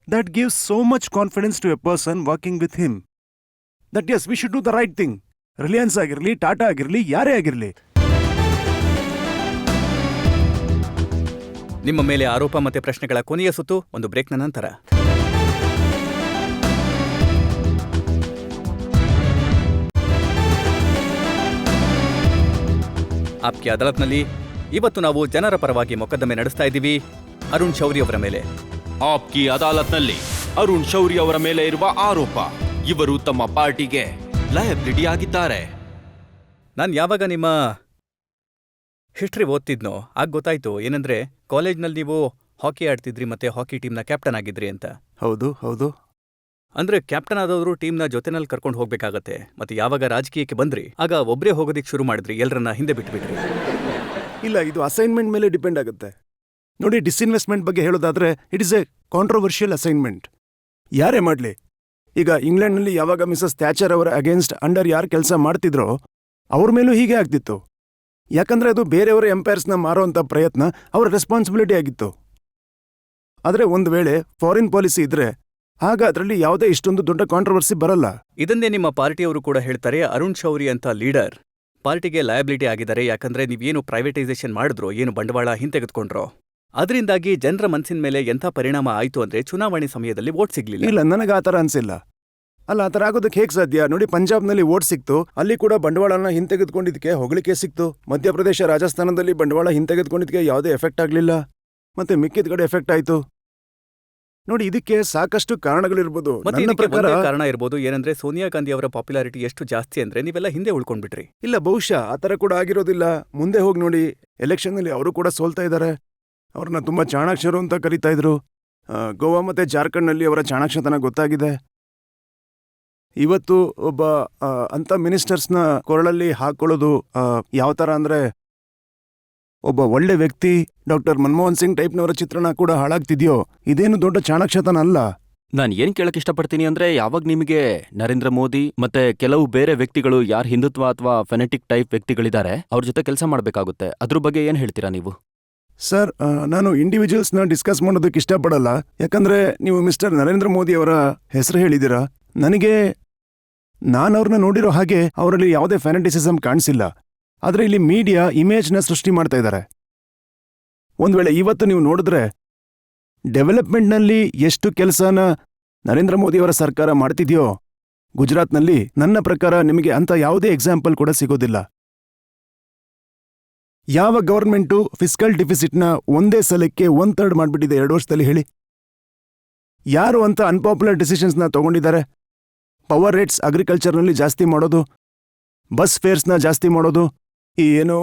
That gives so much confidence to a person working with him. That yes, we should do the right thing. Reliance ಆಗಿರಲಿ, ಟಾಟಾ ಆಗಿರಲಿ, ಯಾರೇ ಆಗಿರಲಿ. ನಿಮ್ಮ ಮೇಲೆ ಆರೋಪ ಮತ್ತೆ ಪ್ರಶ್ನೆಗಳ ಕೊನೆಯ ಸುತ್ತು ಒಂದು ಬ್ರೇಕ್ನ ನಂತರ. ಆಪ್ಕಿ ಅದಾಲತ್ನಲ್ಲಿ ಇವತ್ತು ನಾವು ಜನರ ಪರವಾಗಿ ಮೊಕದ್ದಮೆ ನಡೆಸ್ತಾ ಇದ್ದೀವಿ ಅರುಣ್ ಶೌರಿ ಅವರ ಮೇಲೆ. ಆಪ್ಕಿ ಅದಾಲತ್ನಲ್ಲಿ ಅರುಣ್ ಶೌರಿ ಅವರ ಮೇಲೆ ಇರುವ ಆರೋಪ, ಇವರು ತಮ್ಮ ಪಾರ್ಟಿಗೆ ಲಯಬಿಲಿಟಿ ಆಗಿದ್ದಾರೆ. ನಾನು ಯಾವಾಗ ನಿಮ್ಮ ಹಿಸ್ಟ್ರಿ ಓದ್ತಿದ್ನೋ ಆಗ ಗೊತ್ತಾಯ್ತು ಏನಂದ್ರೆ ಕಾಲೇಜ್ನಲ್ಲಿ ನೀವು ಹಾಕಿ ಆಡ್ತಿದ್ರಿ ಮತ್ತೆ ಹಾಕಿ ಟೀಮ್ನ ಕ್ಯಾಪ್ಟನ್ ಆಗಿದ್ರಿ ಅಂತ. ಹೌದು ಹೌದು. ಅಂದ್ರೆ ಕ್ಯಾಪ್ಟನ್ ಆದವರು ಟೀಮ್ನ ಜೊತೆನಲ್ಲಿ ಕರ್ಕೊಂಡು ಹೋಗ್ಬೇಕಾಗತ್ತೆ. ಮತ್ತೆ ಯಾವಾಗ ರಾಜಕೀಯಕ್ಕೆ ಬಂದ್ರಿ ಆಗ ಒಬ್ರೇ ಹೋಗೋದಿಕ್ ಶುರು ಮಾಡಿದ್ರಿ, ಎಲ್ಲರನ್ನ ಹಿಂದೆ ಬಿಟ್ಬಿಟ್ರಿ. ಇಲ್ಲ, ಇದು ಅಸೈನ್ಮೆಂಟ್ ಮೇಲೆ ಡಿಪೆಂಡ್ ಆಗುತ್ತೆ. ನೋಡಿ, ಡಿಸ್ಇನ್ವೆಸ್ಟ್ಮೆಂಟ್ ಬಗ್ಗೆ ಹೇಳೋದಾದ್ರೆ it is A controversial assignment. ಯಾರೇ ಮಾಡಲಿ, ಈಗ ಇಂಗ್ಲೆಂಡ್ನಲ್ಲಿ ಯಾವಾಗ ಮಿಸಸ್ ಥ್ಯಾಚರ್ ಅವರ ಅಗೇನ್ಸ್ಟ್ ಅಂಡರ್ ಯಾರು ಕೆಲಸ ಮಾಡ್ತಿದ್ರೋ ಅವ್ರ ಮೇಲೂ ಹೀಗೆ ಆಗ್ತಿತ್ತು. ಯಾಕಂದ್ರೆ ಅದು ಬೇರೆಯವರ ಎಂಪೈರ್ಸ್ನ ಮಾರೋಂಥ ಪ್ರಯತ್ನ ಅವರ ರೆಸ್ಪಾನ್ಸಿಬಿಲಿಟಿ ಆಗಿತ್ತು. ಆದರೆ ಒಂದು ವೇಳೆ ಫಾರಿನ್ ಪಾಲಿಸಿ ಇದ್ರೆ ಆಗ ಅದರಲ್ಲಿ ಯಾವುದೇ ಇಷ್ಟೊಂದು ದೊಡ್ಡ ಕಾಂಟ್ರವರ್ಸಿ ಬರಲ್ಲ. ಇದನ್ನೇ ನಿಮ್ಮ ಪಾರ್ಟಿಯವರು ಕೂಡ ಹೇಳ್ತಾರೆ. ಅರುಣ್ ಶೌರಿ ಅಂತ ಲೀಡರ್ ಪಾರ್ಟಿಗೆ ಲಯಬಿಲಿಟಿ ಆಗಿದ್ದಾರೆ. ಯಾಕಂದ್ರೆ ನೀವೇನು ಪ್ರೈವೇಟೈಸೇಷನ್ ಮಾಡಿದ್ರೋ, ಏನು ಬಂಡವಾಳ ಹಿಂತೆಗೆದುಕೊಂಡ್ರೋ, ಅದರಿಂದಾಗಿ ಜನರ ಮನಸ್ಸಿನ ಮೇಲೆ ಎಂಥ ಪರಿಣಾಮ ಆಯ್ತು ಅಂದ್ರೆ ಚುನಾವಣೆ ಸಮಯದಲ್ಲಿ ವೋಟ್ ಸಿಗ್ಲಿಲ್ಲ. ಇಲ್ಲ, ನನಗೆ ಆ ಥರ ಅನ್ಸಿಲ್ಲ. ಅಲ್ಲ, ಆ ಥರ ಆಗೋದಕ್ಕೆ ಹೇಗೆ ಸಾಧ್ಯ? ನೋಡಿ, ಪಂಜಾಬ್ನಲ್ಲಿ ವೋಟ್ ಸಿಕ್ತು, ಅಲ್ಲಿ ಕೂಡ ಬಂಡವಾಳನ ಹಿಂತೆಗೆದುಕೊಂಡಿದ್ದಕ್ಕೆ ಹೊಗಳಿಕೆ ಸಿಕ್ತು. ಮಧ್ಯಪ್ರದೇಶ, ರಾಜಸ್ಥಾನದಲ್ಲಿ ಬಂಡವಾಳ ಹಿಂತೆಗೆದುಕೊಂಡಿದ್ದಕ್ಕೆ ಯಾವುದೇ ಎಫೆಕ್ಟ್ ಆಗಲಿಲ್ಲ. ಮತ್ತೆ ಮಿಕ್ಕಿದ ಕಡೆ ಎಫೆಕ್ಟ್ ಆಯ್ತು. ನೋಡಿ, ಇದಕ್ಕೆ ಸಾಕಷ್ಟು ಕಾರಣಗಳಿರ್ಬೋದು. ಮತ್ತೆ ನನ್ನ ಇದಕ್ಕೆ ಪ್ರಕಾರ ಒಂದೇ ಕಾರಣ ಇರ್ಬೋದು, ಏನಂದ್ರೆ ಸೋನಿಯಾ ಗಾಂಧಿ ಅವರ ಪಾಪ್ಯುಲಾರಿಟಿ ಎಷ್ಟು ಜಾಸ್ತಿ ಅಂದ್ರೆ ನೀವೆಲ್ಲ ಹಿಂದೆ ಉಳ್ಕೊಂಡ್ಬಿಟ್ರಿ. ಇಲ್ಲ, ಬಹುಶಃ ಆ ಥರ ಕೂಡ ಆಗಿರೋದಿಲ್ಲ. ಮುಂದೆ ಹೋಗಿ ನೋಡಿ, ಎಲೆಕ್ಷನ್ನಲ್ಲಿ ಅವರು ಕೂಡ ಸೋಲ್ತಾ ಇದ್ದಾರೆ. ಅವ್ರನ್ನ ತುಂಬಾ ಚಾಣಾಕ್ಷರು ಅಂತ ಕರೀತಾ ಇದ್ರು. ಗೋವಾ ಮತ್ತೆ ಜಾರ್ಖಂಡ್ನಲ್ಲಿ ಅವರ ಚಾಣಾಕ್ಷತನ ಗೊತ್ತಾಗಿದೆ. ಇವತ್ತು ಒಬ್ಬ ಅಂಥ ಮಿನಿಸ್ಟರ್ಸ್ನ ಕೊರಳಲ್ಲಿ ಹಾಕೊಳ್ಳೋದು ಯಾವ ಥರ ಅಂದ್ರೆ, ಒಬ್ಬ ಒಳ್ಳೆ ವ್ಯಕ್ತಿ ಡಾಕ್ಟರ್ ಮನಮೋಹನ್ ಸಿಂಗ್ ಟೈಪ್ನವರ ಚಿತ್ರಣ ಕೂಡ ಹಾಳಾಗ್ತಿದ್ಯೋ, ಇದೇನು ದೊಡ್ಡ ಚಾಣಾಕ್ಷತನ ಅಲ್ಲ. ನಾನು ಏನ್ ಕೇಳಕ್ ಇಷ್ಟಪಡ್ತೀನಿ ಅಂದ್ರೆ, ಯಾವಾಗ ನಿಮಗೆ ನರೇಂದ್ರ ಮೋದಿ ಮತ್ತೆ ಕೆಲವು ಬೇರೆ ವ್ಯಕ್ತಿಗಳು ಯಾರು ಹಿಂದುತ್ವ ಅಥವಾ ಫೆನೆಟಿಕ್ ಟೈಪ್ ವ್ಯಕ್ತಿಗಳಿದ್ದಾರೆ ಅವ್ರ ಜೊತೆ ಕೆಲಸ ಮಾಡ್ಬೇಕಾಗುತ್ತೆ, ಅದ್ರ ಬಗ್ಗೆ ಏನ್ ಹೇಳ್ತೀರಾ ನೀವು? ಸರ್, ನಾನು ಇಂಡಿವಿಜುವಲ್ಸ್ನ ಡಿಸ್ಕಸ್ ಮಾಡೋದಕ್ಕೆ ಇಷ್ಟಪಡಲ್ಲ. ಯಾಕಂದ್ರೆ ನೀವು ಮಿಸ್ಟರ್ ನರೇಂದ್ರ ಮೋದಿ ಅವರ ಹೆಸರು ಹೇಳಿದ್ದೀರಾ. ನಾನು ಅವ್ರನ್ನ ನೋಡಿರೋ ಹಾಗೆ ಅವರಲ್ಲಿ ಯಾವುದೇ ಫ್ಯಾನೆಟಿಸಿಸಮ್ ಕಾಣಿಸಿಲ್ಲ. ಆದರೆ ಇಲ್ಲಿ ಮೀಡಿಯಾ ಇಮೇಜ್ನ ಸೃಷ್ಟಿ ಮಾಡ್ತಾ ಇದ್ದಾರೆ. ಒಂದ್ ವೇಳೆ ಇವತ್ತು ನೀವು ನೋಡಿದ್ರೆ ಡೆವಲಪ್ಮೆಂಟ್ನಲ್ಲಿ ಎಷ್ಟು ಕೆಲಸನ ನರೇಂದ್ರ ಮೋದಿಯವರ ಸರ್ಕಾರ ಮಾಡ್ತಿದ್ಯೋ, ಗುಜರಾತ್ನಲ್ಲಿ ನನ್ನ ಪ್ರಕಾರ ನಿಮಗೆ ಅಂತ ಯಾವುದೇ ಎಕ್ಸಾಂಪಲ್ ಕೂಡ ಸಿಗೋದಿಲ್ಲ. ಯಾವ ಗವರ್ಮೆಂಟು ಫಿಸ್ಕಲ್ ಡಿಫಿಸಿಟ್ನ ಒಂದೇ ಸಲಕ್ಕೆ 1/3 ಮಾಡಿಬಿಟ್ಟಿದೆ 2 ವರ್ಷದಲ್ಲಿ ಹೇಳಿ? ಯಾರು ಅಂತ ಅನ್ಪಾಪ್ಯುಲರ್ ಡಿಸಿಷನ್ಸ್ನ ತಗೊಂಡಿದ್ದಾರೆ? ಪವರ್ ರೇಟ್ಸ್ ಅಗ್ರಿಕಲ್ಚರ್ನಲ್ಲಿ ಜಾಸ್ತಿ ಮಾಡೋದು, ಬಸ್ ಫೇರ್ಸ್ನ ಜಾಸ್ತಿ ಮಾಡೋದು, ಈ ಏನು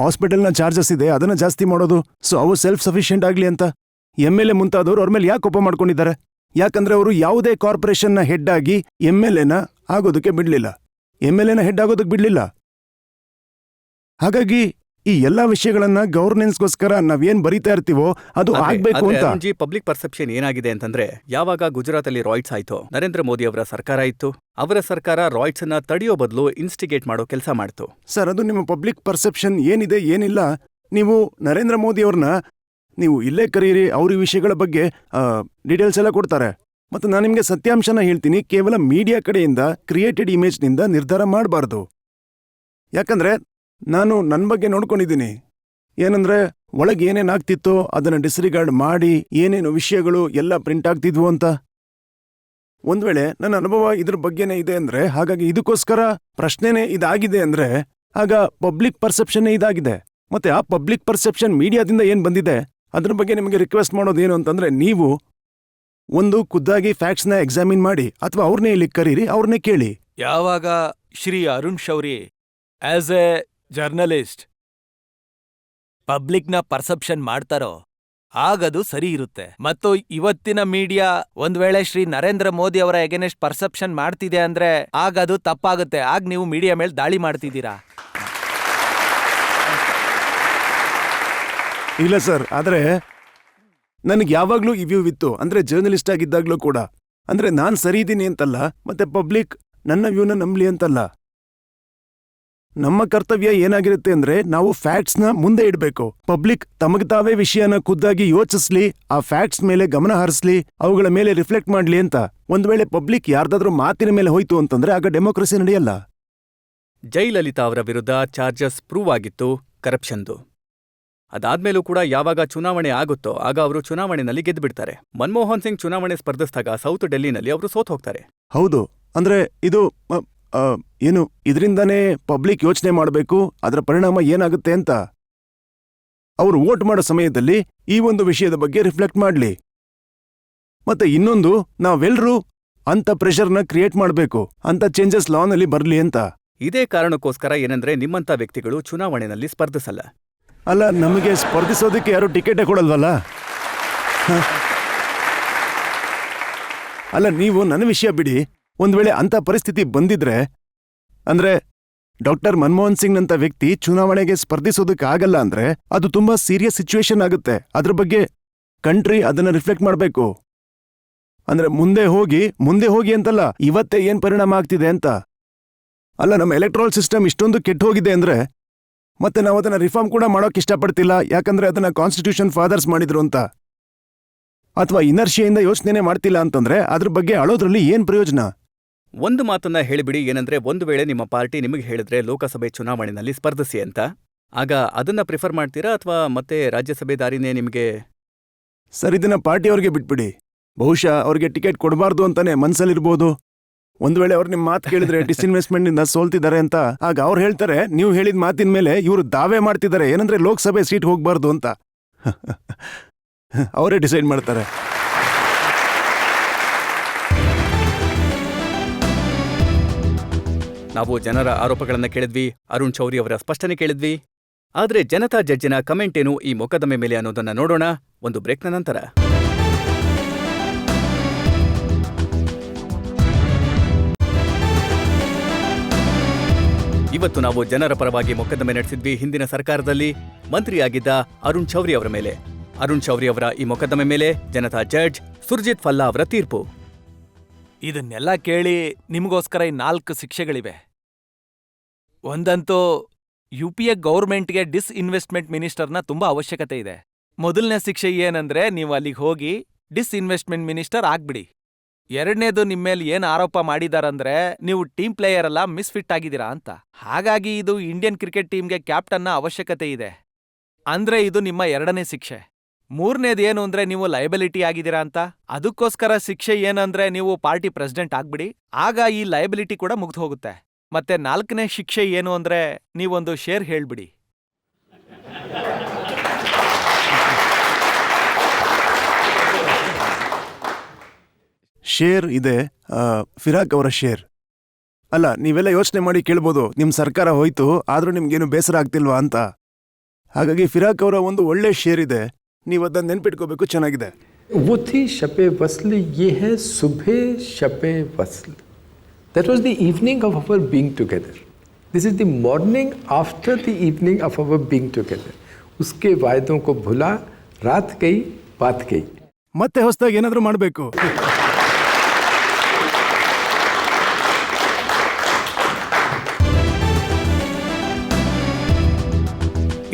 ಹಾಸ್ಪಿಟಲ್ನ ಚಾರ್ಜಸ್ ಇದೆ ಅದನ್ನ ಜಾಸ್ತಿ ಮಾಡೋದು. ಸೊ ಅವು ಸೆಲ್ಫ್ ಸಫಿಷಿಯೆಂಟ್ ಆಗಲಿ ಅಂತ MLA ಮುಂತಾದವರು ಅವ್ರ ಮೇಲೆ ಯಾಕೆ ಕೋಪ ಮಾಡ್ಕೊಂಡಿದ್ದಾರೆ? ಯಾಕಂದ್ರೆ ಅವರು ಯಾವುದೇ ಕಾರ್ಪೊರೇಷನ್ನ ಹೆಡ್ ಆಗಿ MLAನ ಆಗೋದಕ್ಕೆ ಬಿಡ್ಲಿಲ್ಲ, MLAನ ಹೆಡ್ ಆಗೋದಕ್ಕೆ ಬಿಡ್ಲಿಲ್ಲ. ಹಾಗಾಗಿ ಈ ಎಲ್ಲಾ ವಿಷಯಗಳನ್ನ ಗವರ್ನೆನ್ಸ್ಗೋಸ್ಕರ ನಾವೇನ್ ಬರೀತಾ ಇರ್ತೀವೋ ಅದು ಆಗ್ಬೇಕು ಅಂತ. ಪಬ್ಲಿಕ್ ಪರ್ಸೆಪ್ಷನ್ ಏನಾಗಿದೆ ಅಂತಂದ್ರೆ, ಯಾವಾಗ ಗುಜರಾತ್ ಅಲ್ಲಿ ರಾಯ್ಟ್ಸ್ ಆಯ್ತು, ನರೇಂದ್ರ ಮೋದಿ ಅವರ ಸರ್ಕಾರ ಇತ್ತು, ಅವರ ಸರ್ಕಾರ ರಾಯ್ಟ್ಸ್ ಅನ್ನ ತಡೆಯೋ ಬದಲು ಇನ್ಸ್ಟಿಗೇಟ್ ಮಾಡೋ ಕೆಲಸ ಮಾಡ್ತು. ಸರ್, ಅದು ನಿಮ್ಮ ಪಬ್ಲಿಕ್ ಪರ್ಸೆಪ್ಷನ್ ಏನಿದೆ ಏನಿಲ್ಲ. ನೀವು ನರೇಂದ್ರ ಮೋದಿ ಅವ್ರನ್ನ ನೀವು ಇಲ್ಲೇ ಕರೀರಿ, ಅವ್ರ ಈ ವಿಷಯಗಳ ಬಗ್ಗೆ ಡೀಟೇಲ್ಸ್ ಎಲ್ಲ ಕೊಡ್ತಾರೆ. ಮತ್ತು ನಾನು ನಿಮಗೆ ಸತ್ಯಾಂಶನ ಹೇಳ್ತೀನಿ, ಕೇವಲ ಮೀಡಿಯಾ ಕಡೆಯಿಂದ ಕ್ರಿಯೇಟೆಡ್ ಇಮೇಜ್ನಿಂದ ನಿರ್ಧಾರ ಮಾಡಬಾರ್ದು. ಯಾಕಂದ್ರೆ ನಾನು ನನ್ನ ಬಗ್ಗೆ ನೋಡ್ಕೊಂಡಿದ್ದೀನಿ. ಏನಂದ್ರೆ ಒಳಗೆ ಏನೇನಾಗ್ತಿತ್ತೋ ಅದನ್ನ ಡಿಸ್ರಿಗಾರ್ಡ್ ಮಾಡಿ ಏನೇನು ವಿಷಯಗಳು ಎಲ್ಲ ಪ್ರಿಂಟ್ ಆಗ್ತಿದ್ವು ಅಂತ. ಒಂದ್ ವೇಳೆ ನನ್ನ ಅನುಭವ ಇದ್ರ ಬಗ್ಗೆನೇ ಇದೆ ಅಂದ್ರೆ, ಹಾಗಾಗಿ ಇದಕ್ಕೋಸ್ಕರ ಪ್ರಶ್ನೆನೇ ಇದಾಗಿದೆ ಅಂದ್ರೆ ಆಗ ಪಬ್ಲಿಕ್ ಪರ್ಸೆಪ್ಷನ್ನೇ ಇದಾಗಿದೆ. ಮತ್ತೆ ಆ ಪಬ್ಲಿಕ್ ಪರ್ಸೆಪ್ಷನ್ ಮೀಡಿಯಾದಿಂದ ಏನ್ ಬಂದಿದೆ ಅದ್ರ ಬಗ್ಗೆ ನಿಮಗೆ ರಿಕ್ವೆಸ್ಟ್ ಮಾಡೋದೇನು ಅಂತಂದ್ರೆ, ನೀವು ಒಂದು ಖುದ್ದಾಗಿ ಫ್ಯಾಕ್ಟ್ಸ್ನ ಎಕ್ಸಾಮಿನ್ ಮಾಡಿ ಅಥವಾ ಅವ್ರನ್ನೇ ಇಲ್ಲಿ ಕರೀರಿ, ಅವ್ರನ್ನೇ ಕೇಳಿ. ಯಾವಾಗ Shri Arun Shourie as a journalist ಪಬ್ಲಿಕ್ನ ಪರ್ಸೆಪ್ಷನ್ ಮಾಡ್ತಾರೋ ಆಗದು ಸರಿ ಇರುತ್ತೆ. ಮತ್ತು ಇವತ್ತಿನ ಮೀಡಿಯಾ ಒಂದ್ ವೇಳೆ ಶ್ರೀ ನರೇಂದ್ರ ಮೋದಿ ಅವರ ಎಗೇನೆಸ್ಟ್ ಪರ್ಸೆಪ್ಷನ್ ಮಾಡ್ತಿದೆ ಅಂದ್ರೆ ಆಗದು ತಪ್ಪಾಗುತ್ತೆ. ಆಗ ನೀವು ಮೀಡಿಯಾ ಮೇಲೆ ದಾಳಿ ಮಾಡ್ತಿದ್ದೀರಾ. ಇಲ್ಲ ಸರ್, ಆದ್ರೆ ನನಗೆ ಯಾವಾಗ್ಲೂ ಈ ವ್ಯೂ ಇತ್ತು. ಅಂದ್ರೆ ಜರ್ನಲಿಸ್ಟ್ ಆಗಿದ್ದಾಗ್ಲೂ ಕೂಡ, ಅಂದ್ರೆ ನಾನ್ ಸರಿ ಇದ್ದೀನಿ ಅಂತಲ್ಲ, ಮತ್ತೆ ಪಬ್ಲಿಕ್ ನನ್ನ ವ್ಯೂನ ನಂಬಲಿ ಅಂತಲ್ಲ. ನಮ್ಮ ಕರ್ತವ್ಯ ಏನಾಗಿರುತ್ತೆ ಅಂದ್ರೆ, ನಾವು ಫ್ಯಾಕ್ಟ್ಸ್ನ ಮುಂದೆ ಇಡಬೇಕು. ಪಬ್ಲಿಕ್ ತಮಗ್ ತಾವೇ ವಿಷಯನ ಖುದ್ದಾಗಿ ಯೋಚಿಸ್ಲಿ, ಆ ಫ್ಯಾಕ್ಟ್ಸ್ ಮೇಲೆ ಗಮನ ಹರಿಸ್ಲಿ, ಅವುಗಳ ಮೇಲೆ ರಿಫ್ಲೆಕ್ಟ್ ಮಾಡ್ಲಿ ಅಂತ. ಒಂದ್ ವೇಳೆ ಪಬ್ಲಿಕ್ ಯಾರ್ದಾದ್ರೂ ಮಾತಿನ ಮೇಲೆ ಹೋಯ್ತು ಅಂತಂದ್ರೆ ಆಗ ಡೆಮೋಕ್ರಸಿ ನಡೆಯಲ್ಲ. ಜಯಲಲಿತಾ ಅವರ ವಿರುದ್ಧ ಚಾರ್ಜಸ್ ಪ್ರೂವ್ ಆಗಿತ್ತು ಕರಪ್ಷನ್ದು. ಅದಾದ್ಮೇಲೂ ಕೂಡ ಯಾವಾಗ ಚುನಾವಣೆ ಆಗುತ್ತೋ ಆಗ ಅವರು ಚುನಾವಣೆಯಲ್ಲಿ ಗೆದ್ದುಬಿಡ್ತಾರೆ. ಮನಮೋಹನ್ ಸಿಂಗ್ ಚುನಾವಣೆ ಸ್ಪರ್ಧಿಸಿದಾಗ ಸೌತ್ ಡೆಲ್ಲಿನಲ್ಲಿ ಅವರು ಸೋತ್ ಹೋಗ್ತಾರೆ. ಹೌದು, ಅಂದ್ರೆ ಇದು ಏನು ಇದರಿಂದಾನೇ ಪಬ್ಲಿಕ್ ಯೋಚನೆ ಮಾಡಬೇಕು, ಅದರ ಪರಿಣಾಮ ಏನಾಗುತ್ತೆ ಅಂತ. ಅವರು ವೋಟ್ ಮಾಡೋ ಸಮಯದಲ್ಲಿ ಈ ಒಂದು ವಿಷಯದ ಬಗ್ಗೆ ರಿಫ್ಲೆಕ್ಟ್ ಮಾಡ್ಲಿ. ಮತ್ತೆ ಇನ್ನೊಂದು, ನಾವೆಲ್ಲರೂ ಅಂತ ಪ್ರೆಷರ್ನ ಕ್ರಿಯೇಟ್ ಮಾಡಬೇಕು, ಅಂತ ಚೇಂಜಸ್ ಲಾನಲ್ಲಿ ಬರ್ಲಿ ಅಂತ. ಇದೇ ಕಾರಣಕ್ಕೋಸ್ಕರ ಏನಂದ್ರೆ ನಿಮ್ಮಂತ ವ್ಯಕ್ತಿಗಳು ಚುನಾವಣೆಯಲ್ಲಿ ಸ್ಪರ್ಧಿಸಲ್ಲ. ಅಲ್ಲ, ನಮಗೆ ಸ್ಪರ್ಧಿಸೋದಕ್ಕೆ ಯಾರು ಟಿಕೆಟೇ ಕೊಡಲ್ವಲ್ಲ. ಹ. ಅಲ್ಲ, ನೀವು ನನ್ನ ವಿಷಯ ಬಿಡಿ, ಒಂದ್ ವೇಳೆ ಅಂತ ಪರಿಸ್ಥಿತಿ ಬಂದಿದ್ರೆ, ಅಂದ್ರೆ ಡಾಕ್ಟರ್ ಮನಮೋಹನ್ ಸಿಂಗ್ ನಂತ ವ್ಯಕ್ತಿ ಚುನಾವಣೆಗೆ ಸ್ಪರ್ಧಿಸೋದಕ್ಕಾಗಲ್ಲ ಅಂದ್ರೆ ಅದು ತುಂಬಾ ಸೀರಿಯಸ್ ಸಿಚುವೇಶನ್ ಆಗುತ್ತೆ. ಅದ್ರ ಬಗ್ಗೆ ಕಂಟ್ರಿ ಅದನ್ನ ರಿಫ್ಲೆಕ್ಟ್ ಮಾಡಬೇಕು. ಅಂದ್ರೆ ಮುಂದೆ ಹೋಗಿ ಅಂತಲ್ಲ, ಇವತ್ತೇ ಏನ್ ಪರಿಣಾಮ ಆಗ್ತಿದೆ ಅಂತ. ಅಲ್ಲ, ನಮ್ಮ ಎಲೆಕ್ಟ್ರಲ್ ಸಿಸ್ಟಮ್ ಇಷ್ಟೊಂದು ಕೆಟ್ಟು ಹೋಗಿದೆ ಅಂದ್ರೆ ಮತ್ತೆ ನಾವು ಅದನ್ನ ರಿಫಾರ್ಮ್ ಕೂಡ ಮಾಡೋಕೆ ಇಷ್ಟಪಡ್ತಿಲ್ಲ, ಯಾಕಂದ್ರೆ ಅದನ್ನ ಕಾನ್ಸ್ಟಿಟ್ಯೂಷನ್ ಫಾದರ್ಸ್ ಮಾಡಿದ್ರು ಅಂತ. ಅಥವಾ ಇನರ್ಷಿಯಿಂದ ಯೋಚನೆ ಮಾಡ್ತಿಲ್ಲ ಅಂತಂದ್ರೆ ಅದ್ರ ಬಗ್ಗೆ ಅಳೋದ್ರಲ್ಲಿ ಏನ್ ಪ್ರಯೋಜನ? ಒಂದು ಮಾತನ್ನ ಹೇಳಿಬಿಡಿ, ಏನಂದ್ರೆ ಒಂದು ವೇಳೆ ನಿಮ್ಮ ಪಾರ್ಟಿ ನಿಮಗೆ ಹೇಳಿದ್ರೆ ಲೋಕಸಭೆ ಚುನಾವಣೆಯಲ್ಲಿ ಸ್ಪರ್ಧಿಸಿ ಅಂತ, ಆಗ ಅದನ್ನ ಪ್ರಿಫರ್ ಮಾಡ್ತೀರಾ ಅಥವಾ ಮತ್ತೆ ರಾಜ್ಯಸಭೆ ದಾರಿನೇ ನಿಮಗೆ? ಸರ್, ಇದನ್ನ ಪಾರ್ಟಿಯವ್ರಿಗೆ ಬಿಟ್ಬಿಡಿ. ಬಹುಶಃ ಅವ್ರಿಗೆ ಟಿಕೆಟ್ ಕೊಡಬಾರ್ದು ಅಂತಾನೆ ಮನ್ಸಲ್ಲಿರ್ಬೋದು. ಒಂದ್ ವೇಳೆ ಅವ್ರು ನಿಮ್ ಮಾತು ಕೇಳಿದ್ರೆ ಡಿಸ್ಇನ್ವೆಸ್ಟ್ಮೆಂಟ್ ನಿಂದ ಸೋಲ್ತಿದ್ದಾರೆ ಅಂತ, ಆಗ ಅವ್ರು ಹೇಳ್ತಾರೆ ನೀವು ಹೇಳಿದ ಮಾತಿನ ಮೇಲೆ ಇವರು ದಾವೆ ಮಾಡ್ತಿದ್ದಾರೆ ಏನಂದ್ರೆ ಲೋಕಸಭೆ ಸೀಟ್ ಹೋಗ್ಬಾರ್ದು ಅಂತ. ಅವರೇ ಡಿಸೈಡ್ ಮಾಡ್ತಾರೆ. ನಾವು ಜನರ ಆರೋಪಗಳನ್ನ ಕೇಳಿದ್ವಿ, ಅರುಣ್ ಚೌರಿ ಅವರ ಸ್ಪಷ್ಟನೆ ಕೇಳಿದ್ವಿ. ಆದ್ರೆ ಜನತಾ ಜಡ್ಜಿನ ಕಮೆಂಟ್ ಏನು ಈ ಮೊಕದ್ದಮೆ ಮೇಲೆ ಅನ್ನೋದನ್ನ ನೋಡೋಣ ಒಂದು ಬ್ರೇಕ್ನ ನಂತರ. ಇವತ್ತು ನಾವು ಜನರ ಪರವಾಗಿ ಮೊಕದ್ದಮೆ ನಡೆಸಿದ್ವಿ ಹಿಂದಿನ ಸರ್ಕಾರದಲ್ಲಿ ಮಂತ್ರಿಯಾಗಿದ್ದ ಅರುಣ್ ಚೌರಿ ಅವರ ಮೇಲೆ. ಅರುಣ್ ಚೌರಿ ಅವರ ಈ ಮೊಕದ್ದಮೆ ಮೇಲೆ ಜನತಾ ಜಡ್ಜ್ ಸುರ್ಜಿತ್ ಫಲ್ಲಾ ಅವರ ತೀರ್ಪು. ಇದನ್ನೆಲ್ಲ ಕೇಳಿ ನಿಮಗೋಸ್ಕರ ಈ 4 ಶಿಕ್ಷೆಗಳಿವೆ. ಒಂದಂತೂ UPA ಗೌರ್ಮೆಂಟ್ಗೆ ಡಿಸ್ಇನ್ವೆಸ್ಟ್ಮೆಂಟ್ ಮಿನಿಸ್ಟರ್ನ ತುಂಬಾ ಅವಶ್ಯಕತೆ ಇದೆ. ಮೊದಲನೇ ಶಿಕ್ಷೆ ಏನಂದ್ರೆ ನೀವು ಅಲ್ಲಿಗೆ ಹೋಗಿ ಡಿಸ್ಇನ್ವೆಸ್ಟ್ಮೆಂಟ್ ಮಿನಿಸ್ಟರ್ ಆಗ್ಬಿಡಿ. ಎರಡನೇದು ನಿಮ್ಮೇಲೆ ಏನ್ ಆರೋಪ ಮಾಡಿದಾರಂದ್ರೆ ನೀವು ಟೀಮ್ ಪ್ಲೇಯರ್ ಅಲ್ಲ, ಮಿಸ್ಫಿಟ್ ಆಗಿದ್ದೀರಾ ಅಂತ. ಹಾಗಾಗಿ ಇದು ಇಂಡಿಯನ್ ಕ್ರಿಕೆಟ್ ಟೀಮ್ಗೆ ಕ್ಯಾಪ್ಟನ್ನ ಅವಶ್ಯಕತೆ ಇದೆ. ಅಂದ್ರೆ ಇದು ನಿಮ್ಮ 2ನೇ ಶಿಕ್ಷೆ. 3ನೇದು ಏನು ಅಂದ್ರೆ ನೀವು ಲಯಬಿಲಿಟಿ ಆಗಿದ್ದೀರಾ ಅಂತ. ಅದಕ್ಕೋಸ್ಕರ ಶಿಕ್ಷೆ ಏನಂದ್ರೆ ನೀವು ಪಾರ್ಟಿ ಪ್ರೆಸಿಡೆಂಟ್ ಆಗ್ಬಿಡಿ, ಆಗ ಈ ಲಯಬಿಲಿಟಿ ಕೂಡ ಮುಗ್ದು ಹೋಗುತ್ತೆ. ಮತ್ತೆ 4ನೇ ಶಿಕ್ಷೆ ಏನು ಅಂದ್ರೆ ನೀವೊಂದು ಶೇರ್ ಹೇಳ್ಬಿಡಿ. ಶೇರ್ ಇದೆ, ಫಿರಾಕ್ ಅವರ ಶೇರ್. ಅಲ್ಲ, ನೀವೆಲ್ಲ ಯೋಚನೆ ಮಾಡಿ ಕೇಳ್ಬೋದು, ನಿಮ್ ಸರ್ಕಾರ ಹೋಯ್ತು ಆದ್ರೂ ನಿಮ್ಗೇನು ಬೇಸರ ಆಗ್ತಿಲ್ವಾ ಅಂತ. ಹಾಗಾಗಿ ಫಿರಾಕ್ ಅವರ ಒಂದು ಒಳ್ಳೆ ಶೇರ್ ಇದೆ, ನೀವು ಅದನ್ನ ನೆನ್ಪಿಟ್ಕೋಬೇಕು, ಚೆನ್ನಾಗಿದೆ. वो थी शपे वस्ल, ये है सुबह शपे वस्ल. That was the evening of our being together. This is the morning after the evening of our being together. उसके वायदों को भुला, रात गई, बात गई. ಮತ್ತೆ ಹೊಸದಾಗಿ ಏನಾದ್ರೂ ಮಾಡಬೇಕು.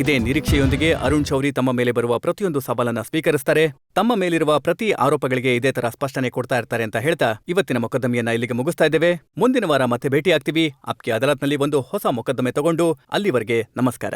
ಇದೇ ನಿರೀಕ್ಷೆಯೊಂದಿಗೆ ಅರುಣ್ ಚೌರಿ ತಮ್ಮ ಮೇಲೆ ಬರುವ ಪ್ರತಿಯೊಂದು ಸವಾಲನ್ನ ಸ್ವೀಕರಿಸ್ತಾರೆ, ತಮ್ಮ ಮೇಲಿರುವ ಪ್ರತಿ ಆರೋಪಗಳಿಗೆ ಇದೇ ತರ ಸ್ಪಷ್ಟನೆ ಕೊಡ್ತಾ ಇರ್ತಾರೆ ಅಂತ ಹೇಳ್ತಾ ಇವತ್ತಿನ ಮೊಕದ್ದಮೆಯನ್ನ ಇಲ್ಲಿಗೆ ಮುಗಿಸ್ತಾ ಇದ್ದೇವೆ. ಮುಂದಿನ ವಾರ ಮತ್ತೆ ಭೇಟಿಯಾಗ್ತೀವಿ ಆಪ್ಕೆ ಅದಾಲತ್ನಲ್ಲಿ ಒಂದು ಹೊಸ ಮೊಕದ್ದಮೆ ತಗೊಂಡು. ಅಲ್ಲಿವರೆಗೆ ನಮಸ್ಕಾರ.